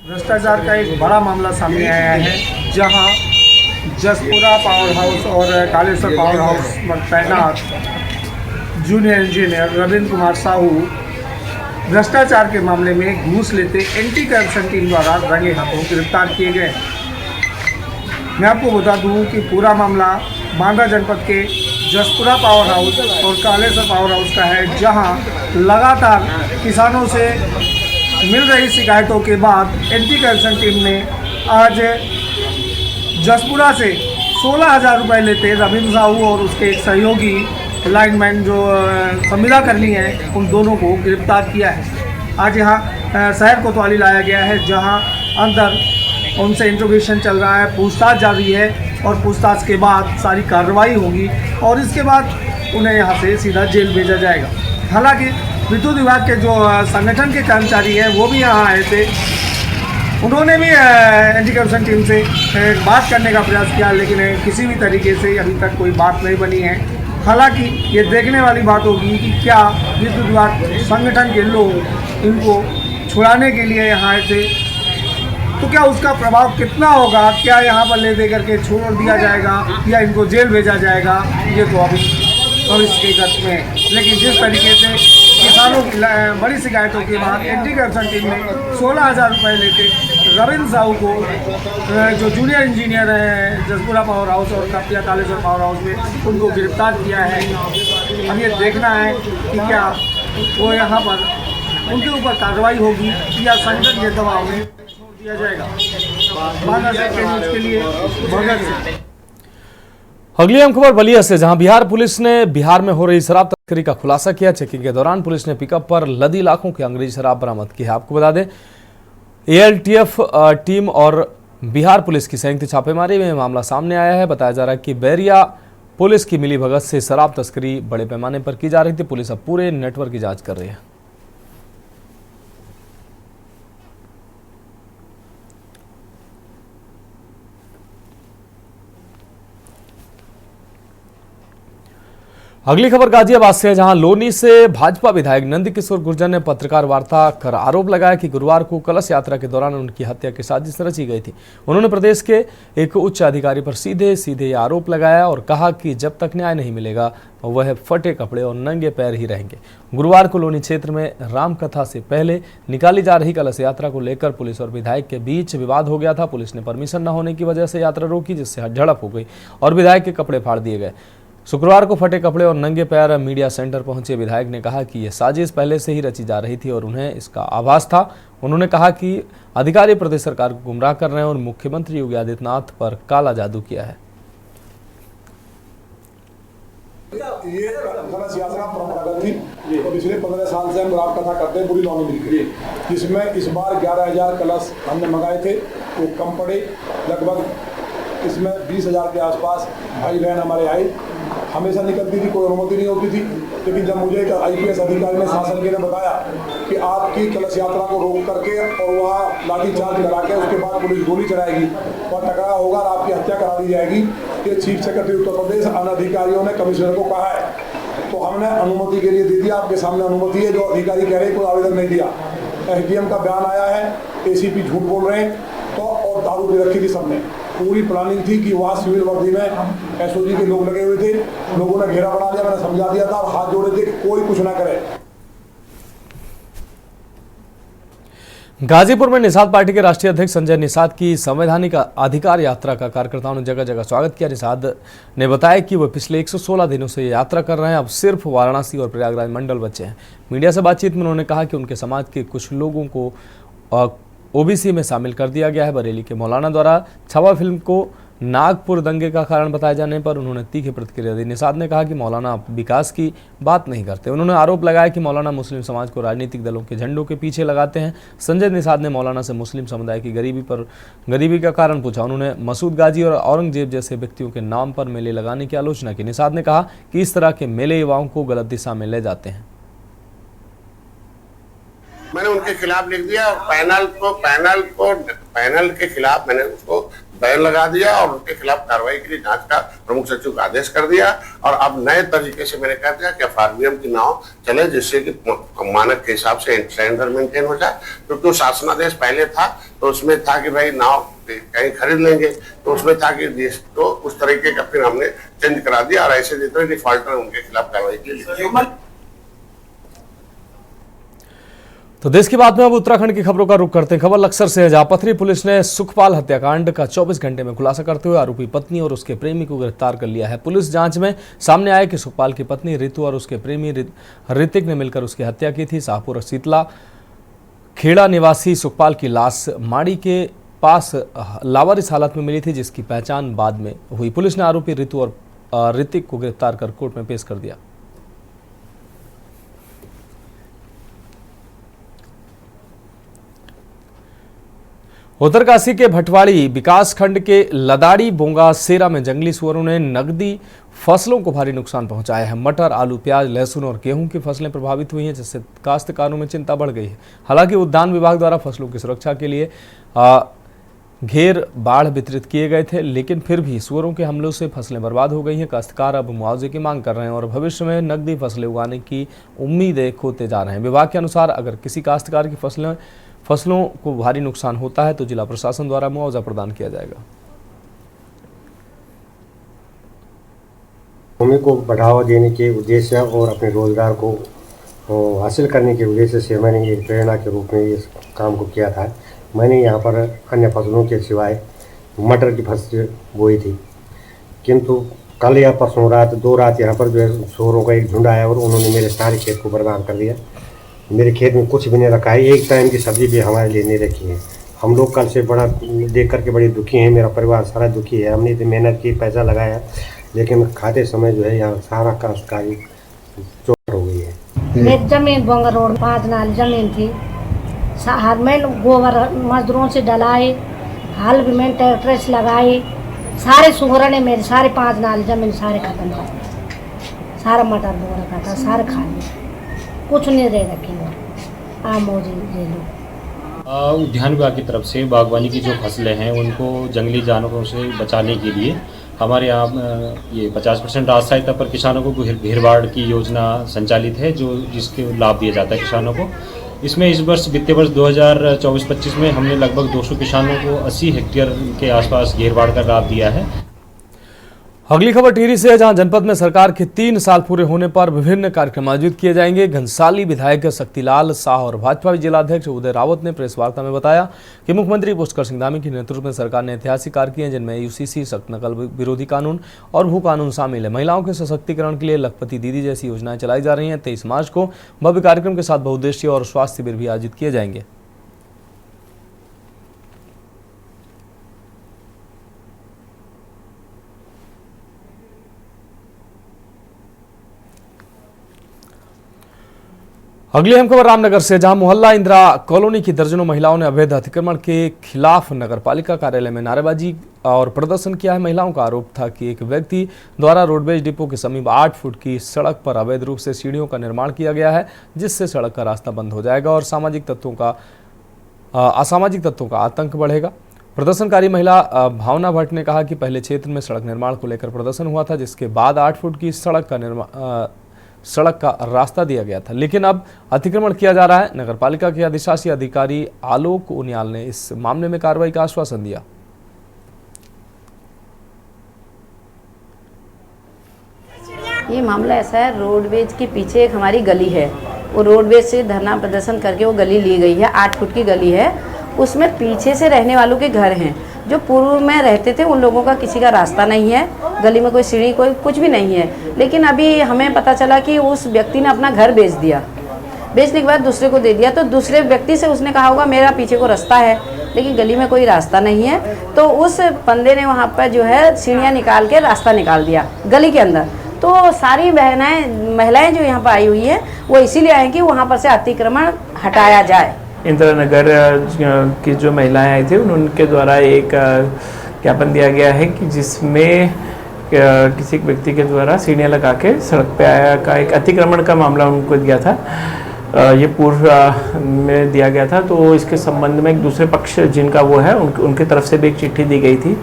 भ्रष्टाचार का एक बड़ा मामला सामने आया है, जहां जसपुरा पावर हाउस और कालेश्वर पावर हाउस में तैनात जूनियर इंजीनियर रविंद्र कुमार साहू भ्रष्टाचार के मामले में घूस लेते एंटी करप्शन टीम द्वारा रंगे हाथों गिरफ्तार किए गए। मैं आपको बता दूं कि पूरा मामला बांदा जनपद के जसपुरा पावर हाउस और कालेश्वर पावर हाउस का है, जहां लगातार किसानों से मिल रही शिकायतों के बाद एंटी करप्शन टीम ने आज जसपुरा से 16,000 रुपये लेते रविंद्र साहू और उसके एक सहयोगी लाइनमैन जो संविदा कर्मी है, उन दोनों को गिरफ्तार किया है। आज यहाँ शहर कोतवाली लाया गया है, जहाँ अंदर उनसे इंट्रोगेशन चल रहा है, पूछताछ जारी है और पूछताछ के बाद सारी कार्रवाई होगी और इसके बाद उन्हें यहाँ से सीधा जेल भेजा जाएगा। हालांकि विद्युत विभाग के जो संगठन के कर्मचारी हैं वो भी यहाँ आए थे, उन्होंने भी एंटी करप्शन टीम से बात करने का प्रयास किया, लेकिन किसी भी तरीके से अभी तक कोई बात नहीं बनी है। हालांकि ये देखने वाली बात होगी कि क्या विद्युत विभाग संगठन के लोग इनको छुड़ाने के लिए यहाँ आए थे, तो क्या उसका प्रभाव कितना होगा, क्या यहाँ पर ले दे करके छोड़ दिया जाएगा या इनको जेल भेजा जाएगा, ये तो अभी भविष्य के गत में। लेकिन जिस तरीके से किसानों की बड़ी शिकायतों के बाद एंटी करप्शन टीम ने 16,000 रुपये लेके रविंद्र साहू को, जो जूनियर इंजीनियर है जसपुरा पावर हाउस और कपिया कालेश्वर पावर हाउस में, उनको गिरफ्तार किया है। अब ये देखना है कि क्या वो यहाँ पर उनके ऊपर कार्रवाई होगी या संगठन के दबाव में छोड़ दिया जाएगा। बांदा से के लिए भगत सिंह। अगली अहम खबर बलिया से, जहां बिहार पुलिस ने बिहार में हो रही शराब तस्करी का खुलासा किया। चेकिंग के दौरान पुलिस ने पिकअप पर लदी लाखों की अंग्रेजी शराब बरामद की है। आपको बता दें, ALTF टीम और बिहार पुलिस की संयुक्त छापेमारी में मामला सामने आया है। बताया जा रहा है कि बैरिया पुलिस की मिलीभगत से शराब तस्करी बड़े पैमाने पर की जा रही थी। पुलिस अब पूरे नेटवर्क की जांच कर रही है। अगली खबर गाजियाबाद से है, जहां लोनी से भाजपा विधायक नंदकिशोर गुर्जर ने पत्रकार वार्ता कर आरोप लगाया कि गुरुवार को कलश यात्रा के दौरान उनकी हत्या की साजिश रची गई थी। उन्होंने प्रदेश के एक उच्च अधिकारी पर सीधे सीधे आरोप लगाया और कहा कि जब तक न्याय नहीं मिलेगा वह फटे कपड़े और नंगे पैर ही रहेंगे। गुरुवार को लोनी क्षेत्र में रामकथा से पहले निकाली जा रही कलश यात्रा को लेकर पुलिस और विधायक के बीच विवाद हो गया था। पुलिस ने परमिशन न होने की वजह से यात्रा रोकी, जिससे झड़प हो गई और विधायक के कपड़े फाड़ दिए गए। शुक्रवार को फटे कपड़े और नंगे पैर मीडिया सेंटर पहुंचे विधायक ने कहा कि यह साजिश पहले से ही रची जा रही थी और उन्हें इसका आभास था। उन्होंने कहा कि अधिकारी प्रदेश सरकार को गुमराह कर रहे हैं और मुख्यमंत्री योगी आदित्यनाथ पर काला जादू किया है। ये कलश यात्रा परंपरागत थी और पिछले 15 साल से हम राम कथा करते हैं पूरी नौमी मिलकर, जिसमें इस बार 11,000 कलश हमने मंगाए थे, वो कम पड़े। लगभग इसमें 20,000 के आसपास भाई बहन हमारे आए। हमेशा निकलती थी, कोई अनुमति नहीं होती थी, लेकिन जब मुझे एक IPS अधिकारी ने शासन के ने बताया कि आपकी कलश यात्रा को रोक करके और वहाँ लाठीचार्ज करा के उसके बाद पुलिस गोली चलाएगी और टकराव होगा और आपकी हत्या करा दी जाएगी, ये चीफ सेक्रेटरी उत्तर प्रदेश अधिकारियों ने कमिश्नर को कहा है, तो हमने अनुमति के लिए दे दिया। आपके सामने अनुमति है, जो अधिकारी कह रहे हैं कोई आवेदन नहीं दिया। SDM का बयान आया है, ACP झूठ बोल रहे हैं, तो और दारू भी रखी थी सबने। पूरी प्लानिंग थी कि वहाँ सिविल वर्दी में SOG के लोग लगे हुए थे, लोगों ने घेरा बना दिया, मैंने समझा दिया था और हाथ जोड़े थे कि कोई कुछ ना करे। गाजीपुर में निषाद पार्टी के राष्ट्रीय अध्यक्ष संजय निषाद की संवैधानिक अधिकार यात्रा का कार्यकर्ताओं ने जगह जगह स्वागत किया। निषाद ने बताया कि वह पिछले 116 दिनों से यात्रा कर रहे हैं, अब सिर्फ वाराणसी और प्रयागराज मंडल बचे हैं। मीडिया से बातचीत में उन्होंने कहा कि उनके समाज के कुछ लोगों को OBC में शामिल कर दिया गया है। बरेली के मौलाना द्वारा छावा फिल्म को नागपुर दंगे का कारण बताए जाने पर उन्होंने तीखी प्रतिक्रिया दी। निषाद ने कहा कि मौलाना विकास की बात नहीं करते। उन्होंने आरोप लगाया कि मौलाना मुस्लिम समाज को राजनीतिक दलों के झंडों के पीछे लगाते हैं। संजय निषाद ने मौलाना से मुस्लिम समुदाय की गरीबी का कारण पूछा। उन्होंने मसूद गाजी और औरंगजेब जैसे व्यक्तियों के नाम पर मेले लगाने की आलोचना की। निषाद ने कहा कि इस तरह के मेले युवाओं को गलत दिशा में ले जाते हैं। मैंने उनके खिलाफ लिख दिया और पैनल के खिलाफ मैंने उसको बैन लगा दिया और उनके खिलाफ कार्रवाई के लिए जांच का प्रमुख सचिव का आदेश कर दिया। और अब नए तरीके से मैंने कह दिया कि एफआरबीएम की नाव चले, जिससे कि मानक के हिसाब से स्टैंडर्ड मेंटेन हो जाए। क्योंकि शासनादेश पहले था तो उसमें था कि भाई नाव कहीं खरीद लेंगे, तो उसमें था कि देश तो उस तरीके का फिर हमने चेंज करा दिया और ऐसे जितने डिफॉल्टर उनके खिलाफ कार्रवाई के लिए। तो देश की बात में अब उत्तराखंड की खबरों का रुख करते हैं। खबर लक्सर से है, जहां पथरी पुलिस ने सुखपाल हत्याकांड का 24 घंटे में खुलासा करते हुए आरोपी पत्नी और उसके प्रेमी को गिरफ्तार कर लिया है। पुलिस जांच में सामने आया कि सुखपाल की पत्नी रितु और उसके प्रेमी ऋतिक ने मिलकर उसकी हत्या की थी। शाहपुर शीतला खेड़ा निवासी सुखपाल की लाश माड़ी के पास लावारिस हालत में मिली थी, जिसकी पहचान बाद में हुई। पुलिस ने आरोपी रितु और ऋतिक को गिरफ्तार कर कोर्ट में पेश कर दिया। उत्तरकाशी के भटवाड़ी विकासखंड के लदाड़ी बोंगा सेरा में जंगली सुअरों ने नकदी फसलों को भारी नुकसान पहुंचाया है। मटर, आलू, प्याज, लहसुन और गेहूं की फसलें प्रभावित हुई हैं, जिससे काश्तकारों में चिंता बढ़ गई है। हालांकि उद्यान विभाग द्वारा फसलों की सुरक्षा के लिए घेर बाढ़ वितरित किए गए थे, लेकिन फिर भी सुअरों के हमलों से फसलें बर्बाद हो गई हैं। काश्तकार अब मुआवजे की मांग कर रहे हैं और भविष्य में नकदी फसलें उगाने की उम्मीदें खोते जा रहे हैं। विभाग के अनुसार अगर किसी काश्तकार की फसलों को भारी नुकसान होता है तो जिला प्रशासन द्वारा मुआवजा प्रदान किया जाएगा। भूमि को बढ़ावा देने के उद्देश्य और अपने रोजगार को हासिल करने के उद्देश्य से मैंने एक प्रेरणा के रूप में इस काम को किया था। मैंने यहाँ पर अन्य फसलों के सिवाय मटर की फसल बोई थी, किंतु कल या परसों रात 2 रात यहाँ पर जो है सुअरों का एक झुंड आया और उन्होंने मेरे सारे खेत को बर्बाद कर दिया। मेरे खेत में कुछ भी नहीं रखा है, एक टाइम की सब्जी भी हमारे लिए नहीं रखी है। हम लोग कल से बड़ा देख करके बड़े दुखी हैं, मेरा परिवार सारा दुखी है। हमने इतनी मेहनत की, पैसा लगाया, लेकिन खाते समय जो है यहाँ सारा काश्तकारी चोट हो गई है। मेरी जमीन बोंगा रोड 5 नाल जमीन थी। हर में गोबर मजदूरों से डलाए, हाल भी मैंने ट्रैक्टर से लगाए। सारे सुअरों ने मेरे सारे 5 नाल जमीन सारे खत्म कर दिए। सारा मटर बो रखा था, सारे खा लिए, कुछ नहीं रह रखी है। उद्यान विभाग की तरफ से बागवानी की जो फसलें हैं उनको जंगली जानवरों से बचाने के लिए हमारे यहाँ ये 50% राहत सहायता पर किसानों को घेरबाड़ की योजना संचालित है, जिसके लाभ दिया जाता है किसानों को। इसमें इस वर्ष वित्तीय वर्ष 2024-25 में हमने लगभग 200 किसानों को 80 हेक्टेयर के आसपास घेरबाड़ का लाभ दिया है। अगली खबर टिहरी से है, जहां जनपद में सरकार के 3 साल पूरे होने पर विभिन्न कार्यक्रम आयोजित किए जाएंगे। घनसाली विधायक शक्तिलाल शाह और भाजपा जिलाध्यक्ष उदय रावत ने प्रेस वार्ता में बताया कि मुख्यमंत्री पुष्कर सिंह धामी के नेतृत्व में सरकार ने ऐतिहासिक कार्य किए हैं, जिनमें यूसीसी, सख्त नकल विरोधी कानून और भू कानून शामिल है। महिलाओं के सशक्तिकरण के लिए लखपति दीदी जैसी योजनाएं चलाई जा रही हैं। 23 मार्च को भव्य कार्यक्रम के साथ बहुउद्देशीय और स्वास्थ्य शिविर भी आयोजित किए जाएंगे। अगली अहम खबर रामनगर से, जहां मोहल्ला इंदिरा कॉलोनी की दर्जनों महिलाओं ने अवैध अतिक्रमण के खिलाफ नगरपालिका कार्यालय में नारेबाजी और प्रदर्शन किया है। महिलाओं का आरोप था कि एक व्यक्ति द्वारा रोडवेज डिपो के समीप 8 फुट की सड़क पर अवैध रूप से सीढ़ियों का निर्माण किया गया है, जिससे सड़क का रास्ता बंद हो जाएगा और असामाजिक तत्वों का आतंक बढ़ेगा। प्रदर्शनकारी महिला भावना भट्ट ने कहा कि पहले क्षेत्र में सड़क निर्माण को लेकर प्रदर्शन हुआ था, जिसके बाद 8 फुट की सड़क का रास्ता दिया गया था, लेकिन अब अतिक्रमण किया जा रहा है। नगरपालिका के अधिशासी अधिकारी आलोक उनियाल ने इस मामले में कार्रवाई का आश्वासन दिया। ये मामला ऐसा है, रोडवेज के पीछे एक हमारी गली है, वो रोडवेज से धरना प्रदर्शन करके वो गली ली गई है। 8 फुट की गली है, उसमें पीछे से रहने वालों के घर हैं। जो पूर्व में रहते थे उन लोगों का किसी का रास्ता नहीं है, गली में कोई सीढ़ी कोई कुछ भी नहीं है। लेकिन अभी हमें पता चला कि उस व्यक्ति ने अपना घर बेच दिया। बेचने के बाद दूसरे को दे दिया। तो दूसरे व्यक्ति से उसने कहा होगा मेरा पीछे को रास्ता है, लेकिन गली में कोई रास्ता नहीं है। तो उस बंदे ने वहाँ पर जो है सीढ़ियाँ निकाल के रास्ता निकाल दिया गली के अंदर। तो सारी महिलाएं जो यहाँ पर आई हुई हैं वो इसीलिए आई कि वहाँ पर से अतिक्रमण हटाया जाए। इंदिरा नगर की जो महिलाएं आई थी उनके द्वारा एक ज्ञापन दिया गया है कि जिसमें किसी व्यक्ति के द्वारा सीढ़ियाँ लगा के सड़क पे आया का एक अतिक्रमण का मामला उनको दिया था, ये पूर्व में दिया गया था। तो इसके संबंध में एक दूसरे पक्ष जिनका वो है उनकी तरफ से भी एक चिट्ठी दी गई थी।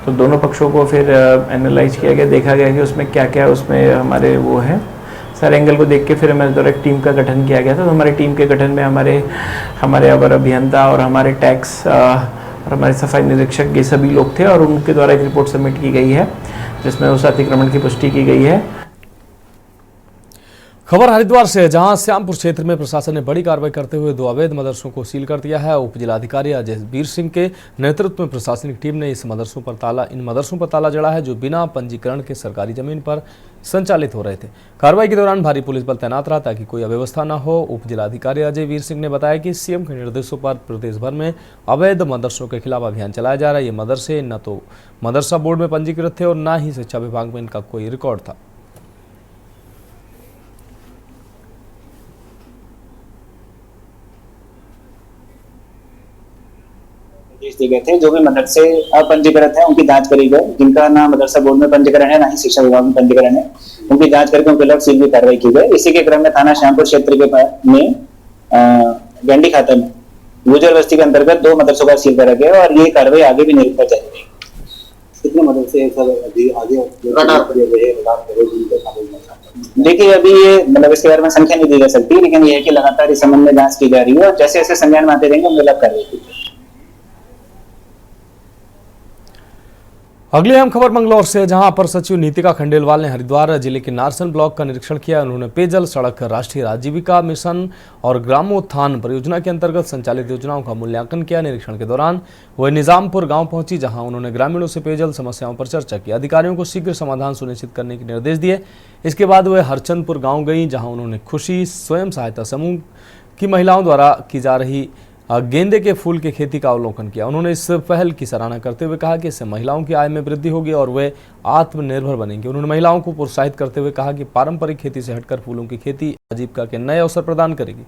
तो दोनों पक्षों को फिर एनालाइज किया गया, देखा गया कि उसमें क्या क्या उसमें हमारे वो है, सारे एंगल को देख के फिर हमारे द्वारा एक टीम का गठन किया गया था। तो हमारी टीम के गठन में हमारे अवर अभियंता और हमारे टैक्स और हमारे सफाई निरीक्षक ये सभी लोग थे और उनके द्वारा एक रिपोर्ट सबमिट की गई है जिसमें उस अतिक्रमण की पुष्टि की गई है। खबर हरिद्वार से है, जहां श्यामपुर क्षेत्र में प्रशासन ने बड़ी कार्रवाई करते हुए 2 अवैध मदरसों को सील कर दिया है। उप जिलाधिकारी अजय वीर सिंह के नेतृत्व में प्रशासनिक टीम ने इन मदरसों पर ताला जड़ा है जो बिना पंजीकरण के सरकारी जमीन पर संचालित हो रहे थे। कार्रवाई के दौरान भारी पुलिस बल तैनात रहा ताकि कोई अव्यवस्था न हो। उप जिलाधिकारी अजय वीर सिंह ने बताया कि सीएम के निर्देशों पर प्रदेश भर में अवैध मदरसों के खिलाफ अभियान चलाया जा रहा है। ये मदरसे न तो मदरसा बोर्ड में पंजीकृत थे और न ही शिक्षा विभाग में इनका कोई रिकॉर्ड था। निर्देश दिए गए थे जो भी मदरसे अपंजीकृत है उनकी जांच करी गई, जिनका ना मदरसा बोर्ड में पंजीकरण है ना ही शिक्षा विभाग में पंजीकरण है, उनकी जांच करके उनके खिलाफ सील की कार्रवाई की गई। इसी के क्रम में थाना श्यामपुर क्षेत्र के में गंडी खाता में गुजर बस्ती के अंतर्गत 2 मदरसों का सील करा गया और ये कार्रवाई आगे भी निरंतर चल रही है। कितने मदरसे देखिए अभी ये मतलब इसके बारे में संख्या नहीं दी जा सकती, लेकिन ये है कि लगातार इस संबंध में जांच की जा रही है और जैसे जैसे संज्ञान में आते रहेंगे उनके खिलाफ कार्रवाई की जाएगी। अगली अहम खबर मंगलौर से, जहां अपर सचिव नीतिका खंडेलवाल ने हरिद्वार जिले के नारसन ब्लॉक का निरीक्षण किया। उन्होंने पेयजल, सड़क, राष्ट्रीय आजीविका मिशन और ग्रामोत्थान परियोजना के अंतर्गत संचालित योजनाओं का मूल्यांकन किया। निरीक्षण के दौरान वह निजामपुर गांव पहुंची, जहां उन्होंने ग्रामीणों से पेयजल समस्याओं पर चर्चा की। अधिकारियों को शीघ्र समाधान सुनिश्चित करने के निर्देश दिए। इसके बाद वह हरचंदपुर गाँव गई, जहाँ उन्होंने खुशी स्वयं सहायता समूह की महिलाओं द्वारा की जा रही गेंदे के फूल की खेती का अवलोकन किया। उन्होंने इस पहल की सराहना करते हुए कहा कि इससे महिलाओं की आय में वृद्धि होगी और वे आत्मनिर्भर बनेंगी। उन्होंने महिलाओं को प्रोत्साहित करते हुए कहा कि पारंपरिक खेती से हटकर फूलों की खेती आजीविका के नए अवसर प्रदान करेगी।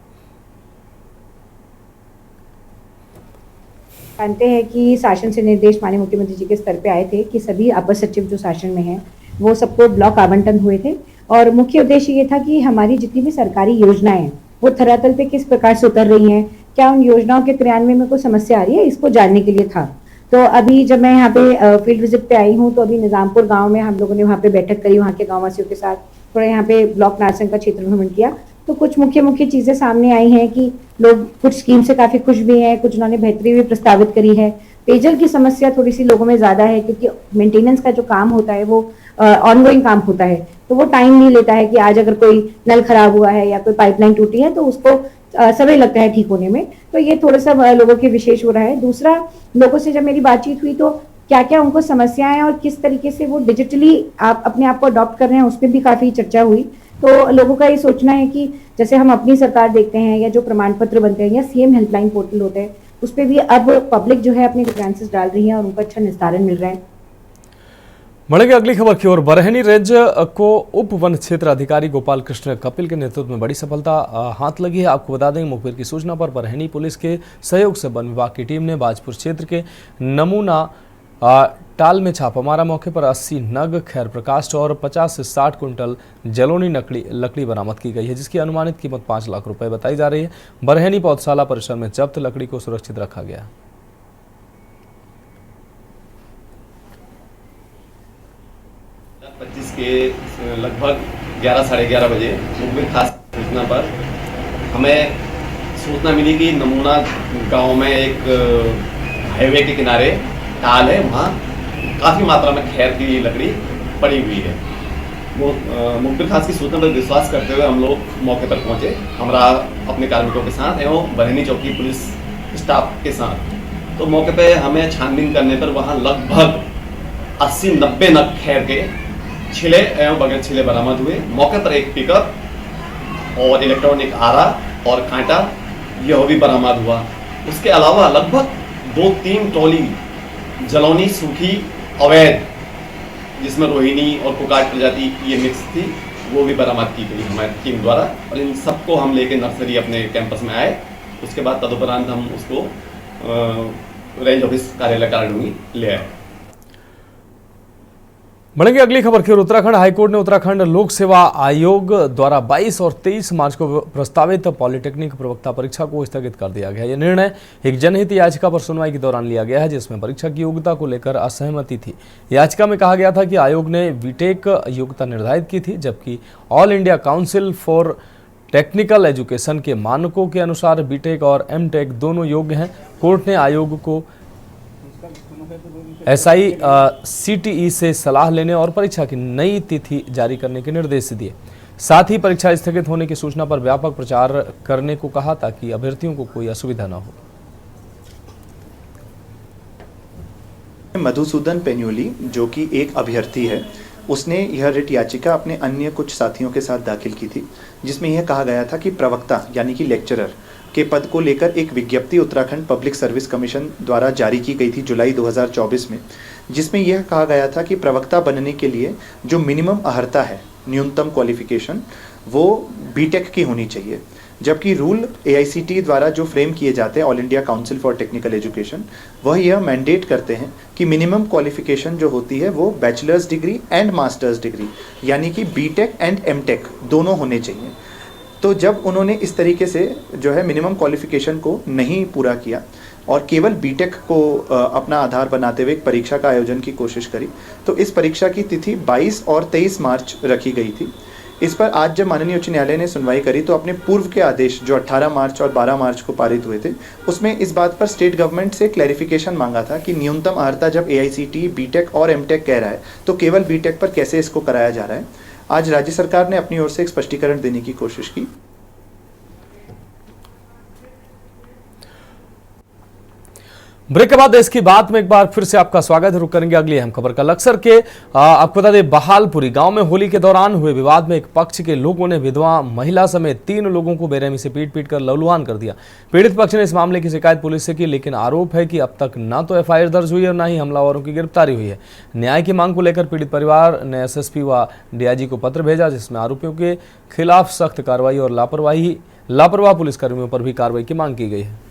जानते हैं कि शासन से निर्देश माननीय मुख्यमंत्री जी के स्तर पे आए थे कि सभी अपर सचिव जो शासन में हैं वो सबको ब्लॉक आवंटन हुए थे और मुख्य उद्देश्य ये था कि हमारी जितनी भी सरकारी योजनाएं हैं वो धरातल पे किस प्रकार से उतर रही हैं, क्या उन योजनाओं के क्रियान्वयन में कोई समस्या आ रही है, इसको जानने के लिए था। तो अभी जब मैं यहाँ पे फील्ड विजिट पे आई हूँ तो अभी निजामपुर गांव में हम लोगों ने वहाँ पे बैठक करी, वहाँ के गांववासियों के साथ थोड़ा यहाँ पे ब्लॉक नारसन का क्षेत्र भ्रमण किया। तो कुछ मुख्य चीजें सामने आई हैं कि लोग कुछ स्कीम से काफी खुश भी हैं, कुछ उन्होंने बेहतरी भी प्रस्तावित करी है। पेयजल की समस्या थोड़ी सी लोगों में ज्यादा है क्योंकि मेंटेनेंस का जो काम होता है वो ऑनगोइंग काम होता है, तो वो टाइम नहीं लेता है कि आज अगर कोई नल खराब हुआ है या कोई पाइपलाइन टूटी है तो उसको समय लगता है ठीक होने में। तो ये थोड़ा सा लोगों के विशेष हो रहा है। दूसरा, लोगों से जब मेरी बातचीत हुई तो क्या क्या उनको समस्याएं हैं और किस तरीके से वो डिजिटली आप अपने आप को अडॉप्ट कर रहे हैं उस पर भी काफी चर्चा हुई। तो लोगों का ये सोचना है कि जैसे हम अपनी सरकार देखते हैं या जो प्रमाण पत्र बनते हैं या सीएम हेल्पलाइन पोर्टल होते हैं उस पर भी अब पब्लिक जो है अपने ग्रांसेस डाल रही है और उनको अच्छा निस्तारण मिल रहा है। बढ़ेंगे अगली खबर की ओर। बरहनी रेंज को उप वन क्षेत्र अधिकारी गोपाल कृष्ण कपिल के नेतृत्व में बड़ी सफलता हाथ लगी है। आपको बता दें, मुखबिर की सूचना पर बरहनी पुलिस के सहयोग से वन विभाग की टीम ने बाजपुर क्षेत्र के नमूना टाल में छापा मारा। मौके पर 80 नग खैर प्रकाश और 50 से 60 कुंटल जलोनी लकड़ी बरामद की गई है, जिसकी अनुमानित कीमत 5 लाख रुपए बताई जा रही है। बरहनी पौधशाला परिसर में जब्त लकड़ी को सुरक्षित रखा गया। 25 के लगभग 11 साढ़े 11 बजे मुखबिर खास सूचना पर हमें सूचना मिली कि नमूना गांव में एक हाईवे के किनारे टाल है, वहाँ काफ़ी मात्रा में खैर की लकड़ी पड़ी हुई है। वो मुखबिर खास की सूचना पर विश्वास करते हुए हम लोग मौके पर पहुँचे, हमरा अपने कार्मिकों के साथ एवं बरहनी चौकी पुलिस स्टाफ के साथ। तो मौके पर हमें छानबीन करने पर वहाँ लगभग 80-90 नग खैर के छिले एवं बगैर छिले बरामद हुए। मौके पर एक पिकअप और इलेक्ट्रॉनिक आरा और कांटा यह भी बरामद हुआ। उसके अलावा लगभग 2-3 ट्रॉली जलौनी सूखी अवैध, जिसमें रोहिणी और कुकाट प्रजाति ये मिक्स थी, वो भी बरामद की गई हमारी टीम द्वारा। और इन सबको हम लेके नर्सरी अपने कैंपस में आए। उसके बाद तदुपरांत हम उसको रेंज ऑफिस कार्यालय कारणूनी ले आए। बढ़ेंगे अगली खबर की ओर। उत्तराखंड हाईकोर्ट ने उत्तराखंड लोक सेवा आयोग द्वारा 22 और 23 मार्च को प्रस्तावित पॉलिटेक्निक प्रवक्ता परीक्षा को स्थगित कर दिया गया। यह निर्णय एक जनहित याचिका पर सुनवाई के दौरान लिया गया है, जिसमें परीक्षा की योग्यता को लेकर असहमति थी। याचिका में कहा गया था कि आयोग ने बीटेक योग्यता निर्धारित की थी, जबकि all India council for technical education के मानकों के अनुसार बीटेक और एमटेक दोनों योग्य हैं। कोर्ट ने आयोग को SICTE से सलाह लेने और परीक्षा की नई तिथि जारी करने के निर्देश दिए। साथ ही परीक्षा स्थगित होने की सूचना पर व्यापक प्रचार करने को कहा, ताकि अभ्यर्थियों को कोई असुविधा न हो। मधुसूदन पेन्योली, जो कि एक अभ्यर्थी है, उसने यह रिट याचिका अपने अन्य कुछ साथियों के साथ दाखिल की थी, जिसमें यह कहा गया था कि प्रवक्ता यानी कि लेक्चरर के पद को लेकर एक विज्ञप्ति उत्तराखंड पब्लिक सर्विस कमीशन द्वारा जारी की गई थी जुलाई 2024 में, जिसमें यह कहा गया था कि प्रवक्ता बनने के लिए जो मिनिमम अर्हता है, न्यूनतम क्वालिफिकेशन, वो बीटेक की होनी चाहिए। जबकि रूल AICTE द्वारा जो फ्रेम किए जाते हैं, all India council for technical education, वह यह मैंडेट करते हैं कि मिनिमम क्वालिफिकेशन जो होती है वो bachelors degree and masters degree यानी कि बीटेक एंड एमटेक दोनों होने चाहिए। तो जब उन्होंने इस तरीके से जो है मिनिमम क्वालिफिकेशन को नहीं पूरा किया और केवल बीटेक को अपना आधार बनाते हुए एक परीक्षा का आयोजन की कोशिश करी, तो इस परीक्षा की तिथि 22 और 23 मार्च रखी गई थी। इस पर आज जब माननीय उच्च न्यायालय ने सुनवाई करी, तो अपने पूर्व के आदेश जो 18 मार्च और 12 मार्च को पारित हुए थे, उसमें इस बात पर स्टेट गवर्नमेंट से क्लैरिफिकेशन मांगा था कि न्यूनतम अर्हता जब AICTE बीटेक और एमटेक कह रहा है, तो केवल बीटेक पर कैसे इसको कराया जा रहा है। आज राज्य सरकार ने अपनी ओर से एक स्पष्टीकरण देने की कोशिश की। ब्रेक के बाद देश की बात में एक बार फिर से आपका स्वागत है। रुक करेंगे अगली अहम खबर का। लक्सर के आपको बता दें, बहालपुरी गांव में होली के दौरान हुए विवाद में एक पक्ष के लोगों ने विधवा महिला समेत 3 लोगों को बेरहमी से पीट कर लहूलुहान कर दिया। पीड़ित पक्ष ने इस मामले की शिकायत पुलिस से की, लेकिन आरोप है कि अब तक न तो FIR दर्ज हुई और न ही हमलावरों की गिरफ्तारी हुई है। न्याय की मांग को लेकर पीड़ित परिवार ने SSP व DIG को पत्र भेजा, जिसमें आरोपियों के खिलाफ सख्त कार्रवाई और लापरवाह पुलिसकर्मियों पर भी कार्रवाई की मांग की गई है।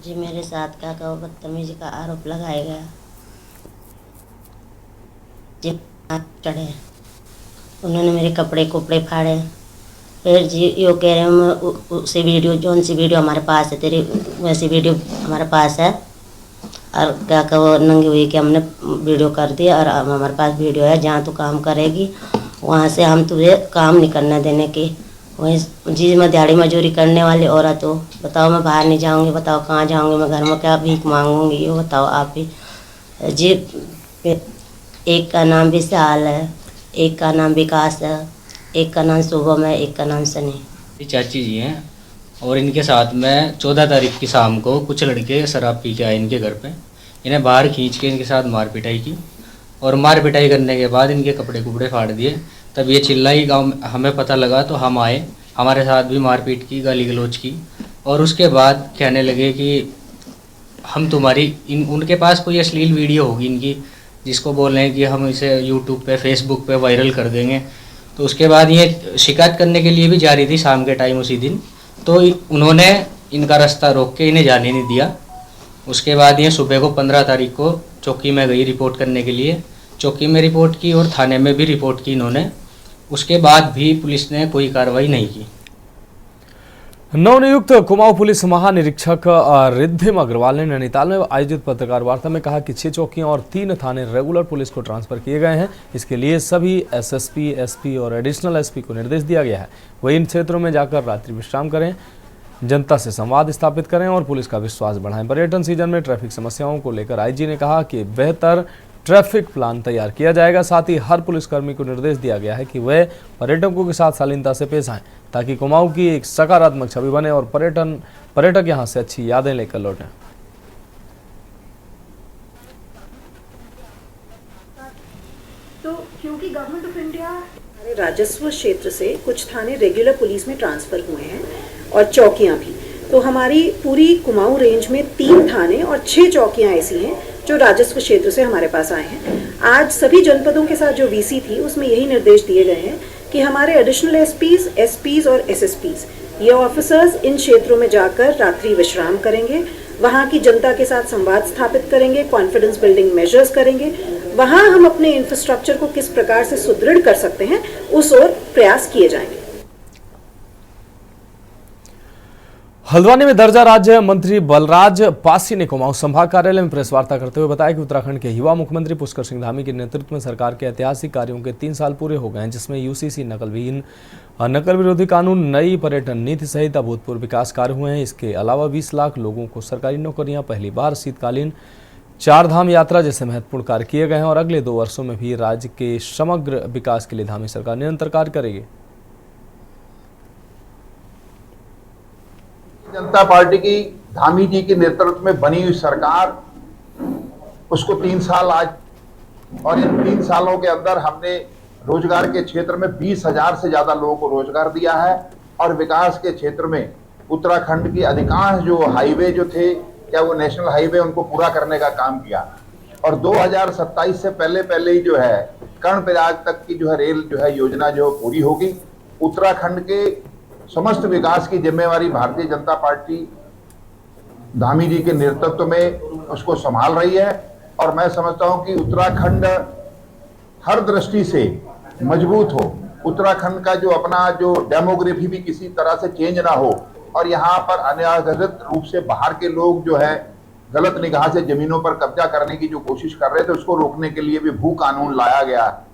जी, मेरे साथ क्या कहो बदतमीजी का आरोप लगाया गया। जी चढ़े, उन्होंने मेरे कपड़े फाड़े। फिर जी यो कह रहे हैं उसी वीडियो, जौन सी वीडियो हमारे पास है तेरी, वैसी वीडियो हमारे पास है। और क्या कहो नंगी हुई कि हमने वीडियो कर दिया और हमारे पास वीडियो है, जहाँ तू काम करेगी वहाँ से हम तुझे काम नहीं करने देने की। वहीं जी मैं दिहाड़ी मजदूरी करने वाली औरत हो, बताओ मैं बाहर नहीं जाऊंगी, बताओ कहाँ जाऊंगी, मैं घर में क्या भीख मांगूंगी, ये बताओ आप ही जी। एक का नाम विशाल है, एक का नाम विकास है, एक का नाम शुभम है, एक का नाम सनी। चाची जी हैं और इनके साथ में 14 तारीख की शाम को कुछ लड़के शराब पी के आए इनके घर पे। इन्हें बाहर खींच के इनके साथ मार पिटाई की और मार पिटाई करने के बाद इनके कपड़े कुपड़े फाड़ दिए। तब ये चिल्लाई, गांव में हमें पता लगा तो हम आए, हमारे साथ भी मारपीट की, गाली गलौज की और उसके बाद कहने लगे कि हम तुम्हारी उनके पास कोई अश्लील वीडियो होगी इनकी, जिसको बोल रहे हैं कि हम इसे यूट्यूब पे फेसबुक पे वायरल कर देंगे। तो उसके बाद ये शिकायत करने के लिए भी जा रही थी शाम के टाइम उसी दिन, तो उन्होंने इनका रास्ता रोक के इन्हें जाने नहीं दिया। उसके बाद ये सुबह को 15 तारीख को चौकी में गई रिपोर्ट करने के लिए। चौकी में रिपोर्ट की और थाने में भी रिपोर्ट की इन्होंने। उसके बाद भी पुलिस ने कोई कार्रवाई नहीं की। नवनियुक्त कुमाऊं पुलिस महानिरीक्षक रिद्धिम अग्रवाल ने नैनीताल में आयोजित पत्रकार वार्ता में कहा कि 6 चौकियां और 3 थाने रेगुलर पुलिस को ट्रांसफर किए गए हैं। इसके लिए सभी SSP, SP और एडिशनल SP को निर्देश दिया गया है। वही इन क्षेत्रों में जाकर रात्रि विश्राम करें, जनता से संवाद स्थापित करें और पुलिस का विश्वास बढ़ाएं। पर्यटन सीजन में ट्रैफिक समस्याओं को लेकर IG ने कहा कि बेहतर ट्रैफिक प्लान तैयार किया जाएगा। साथ ही हर पुलिसकर्मी को निर्देश दिया गया है कि वे पर्यटकों के साथ शालीनता से पेश आएं, ताकि कुमाऊं की एक सकारात्मक छवि बने और पर्यटक यहां से अच्छी यादें लेकर लौटें। गवर्नमेंट ऑफ इंडिया हमारे राजस्व क्षेत्र से कुछ थाने रेगुलर पुलिस में ट्रांसफर हुए हैं और चौकियां भी। तो हमारी पूरी कुमाऊं रेंज में 3 थाने और 6 चौकियां ऐसी हैं जो राजस्व क्षेत्र से हमारे पास आए हैं। आज सभी जनपदों के साथ जो वीसी थी उसमें यही निर्देश दिए गए हैं कि हमारे एडिशनल एसपीज और एसएसपीज ये ऑफिसर्स इन क्षेत्रों में जाकर रात्रि विश्राम करेंगे, वहाँ की जनता के साथ संवाद स्थापित करेंगे, कॉन्फिडेंस बिल्डिंग मेजर्स करेंगे, वहाँ हम अपने इंफ्रास्ट्रक्चर को किस प्रकार से सुदृढ़ कर सकते हैं उस ओर प्रयास किए जाएंगे। हल्द्वानी में दर्जा राज्य मंत्री बलराज पासी ने कुमाऊं संभाग कार्यालय में प्रेस वार्ता करते हुए बताया कि उत्तराखंड के युवा मुख्यमंत्री पुष्कर सिंह धामी के नेतृत्व में सरकार के ऐतिहासिक कार्यों के 3 साल पूरे हो गए हैं, जिसमें यूसीसी नकल विरोधी कानून, नई पर्यटन नीति सहित अभूतपूर्व विकास कार्य हुए हैं। इसके अलावा 20 लाख लोगों को सरकारी नौकरियां, पहली बार शीतकालीन 4 धाम यात्रा जैसे महत्वपूर्ण कार्य किए गए हैं और अगले 2 वर्षों में भी राज्य के समग्र विकास के लिए धामी सरकार निरंतर कार्य करेगी। जनता पार्टी की धामी जी के नेतृत्व में बनी हुई सरकार, उसको 3 साल आज, और इन 3 सालों के अंदर हमने रोजगार के क्षेत्र में 20,000 से ज्यादा लोगों को रोजगार दिया है और विकास के क्षेत्र में उत्तराखंड की अधिकांश जो हाईवे जो थे, क्या वो नेशनल हाईवे, उनको पूरा करने का काम किया। और 2027 से पहले ही जो है कर्णप्रयाग तक की जो है रेल जो है योजना जो पूरी होगी। उत्तराखंड के समस्त विकास की जिम्मेवारी भारतीय जनता पार्टी धामी जी के नेतृत्व में उसको संभाल रही है और मैं समझता हूं कि उत्तराखंड हर दृष्टि से मजबूत हो, उत्तराखंड का जो अपना जो डेमोग्राफी भी किसी तरह से चेंज ना हो और यहाँ पर अनाधिकृत रूप से बाहर के लोग जो है गलत निगाह से जमीनों पर कब्जा करने की जो कोशिश कर रहे थे उसको रोकने के लिए भी भू कानून लाया गया है।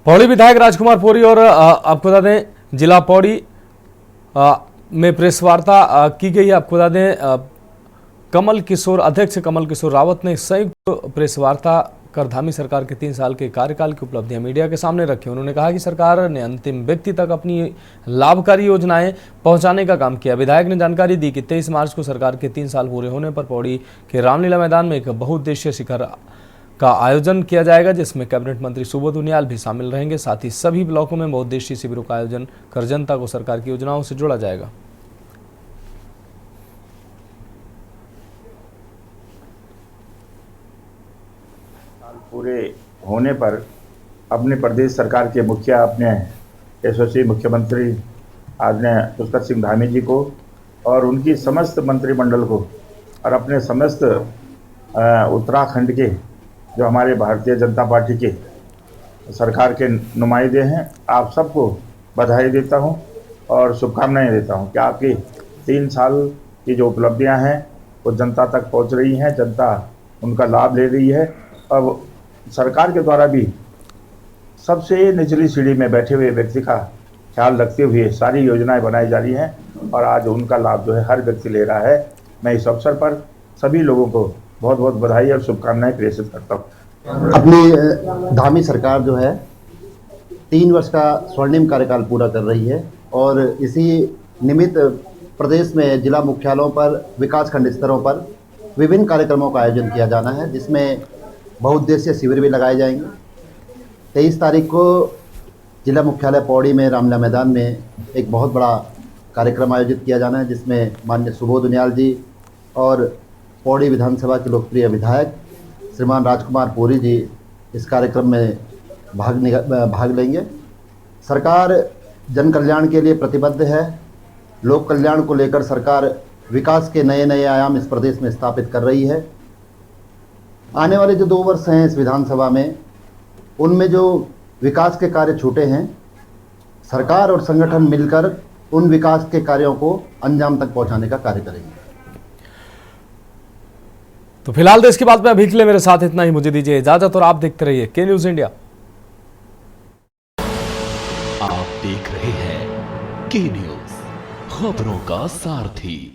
पौड़ी विधायक राजकुमार पोरी और आपको बता दें जिला पौड़ी में प्रेस वार्ता की गई है। आपको बता दें अध्यक्ष कमल किशोर रावत ने संयुक्त प्रेस वार्ता कर धामी सरकार के 3 साल के कार्यकाल की उपलब्धियां मीडिया के सामने रखी। उन्होंने कहा कि सरकार ने अंतिम व्यक्ति तक अपनी लाभकारी योजनाएं पहुंचाने का काम किया। विधायक ने जानकारी दी कि 23 मार्च को सरकार के 3 साल पूरे होने पर पौड़ी के रामलीला मैदान में एक बहुउद्देशीय शिखर का आयोजन किया जाएगा, जिसमें कैबिनेट मंत्री सुबोध उनियाल भी शामिल रहेंगे। साथ ही सभी ब्लॉकों में बहुउद्देशीय शिविरों का आयोजन कर जनता को सरकार की योजनाओं से जोड़ा जाएगा। पूरे होने पर अपने प्रदेश सरकार के मुखिया, अपने यशस्वी मुख्यमंत्री आदरणीय पुष्कर सिंह धामी जी को और उनकी समस्त मंत्रिमंडल को और अपने समस्त उत्तराखंड के जो हमारे भारतीय जनता पार्टी के सरकार के नुमाइंदे हैं, आप सबको बधाई देता हूं और शुभकामनाएं देता हूं कि आपकी 3 साल की जो उपलब्धियां हैं वो जनता तक पहुंच रही हैं, जनता उनका लाभ ले रही है। अब सरकार के द्वारा भी सबसे निचली सीढ़ी में बैठे हुए व्यक्ति का ख्याल रखते हुए सारी योजनाएं बनाई जा रही हैं और आज उनका लाभ जो है हर व्यक्ति ले रहा है। मैं इस अवसर पर सभी लोगों को बहुत बहुत बधाई और शुभकामनाएं प्रेषित करता हूँ। अपनी धामी सरकार जो है 3 वर्ष का स्वर्णिम कार्यकाल पूरा कर रही है और इसी निमित्त प्रदेश में जिला मुख्यालयों पर, विकासखंड स्तरों पर विभिन्न कार्यक्रमों का आयोजन किया जाना है, जिसमें बहुउद्देशीय शिविर भी लगाए जाएंगे। 23 तारीख को जिला मुख्यालय पौड़ी में रामलीला मैदान में एक बहुत बड़ा कार्यक्रम आयोजित किया जाना है, जिसमें माननीय सुबोध उनियाल जी और पौड़ी विधानसभा के लोकप्रिय विधायक श्रीमान राजकुमार पोरी जी इस कार्यक्रम में भाग लेंगे। सरकार जन कल्याण के लिए प्रतिबद्ध है। लोक कल्याण को लेकर सरकार विकास के नए नए आयाम इस प्रदेश में स्थापित कर रही है। आने वाले जो 2 वर्ष हैं इस विधानसभा में, उनमें जो विकास के कार्य छूटे हैं, सरकार और संगठन मिलकर उन विकास के कार्यों को अंजाम तक पहुंचाने का कार्य करेंगे। तो फिलहाल देश की बात में अभी के लिए मेरे साथ इतना ही। मुझे दीजिए इजाजत और आप देखते रहिए के न्यूज इंडिया। आप देख रहे हैं के न्यूज, खबरों का सारथी।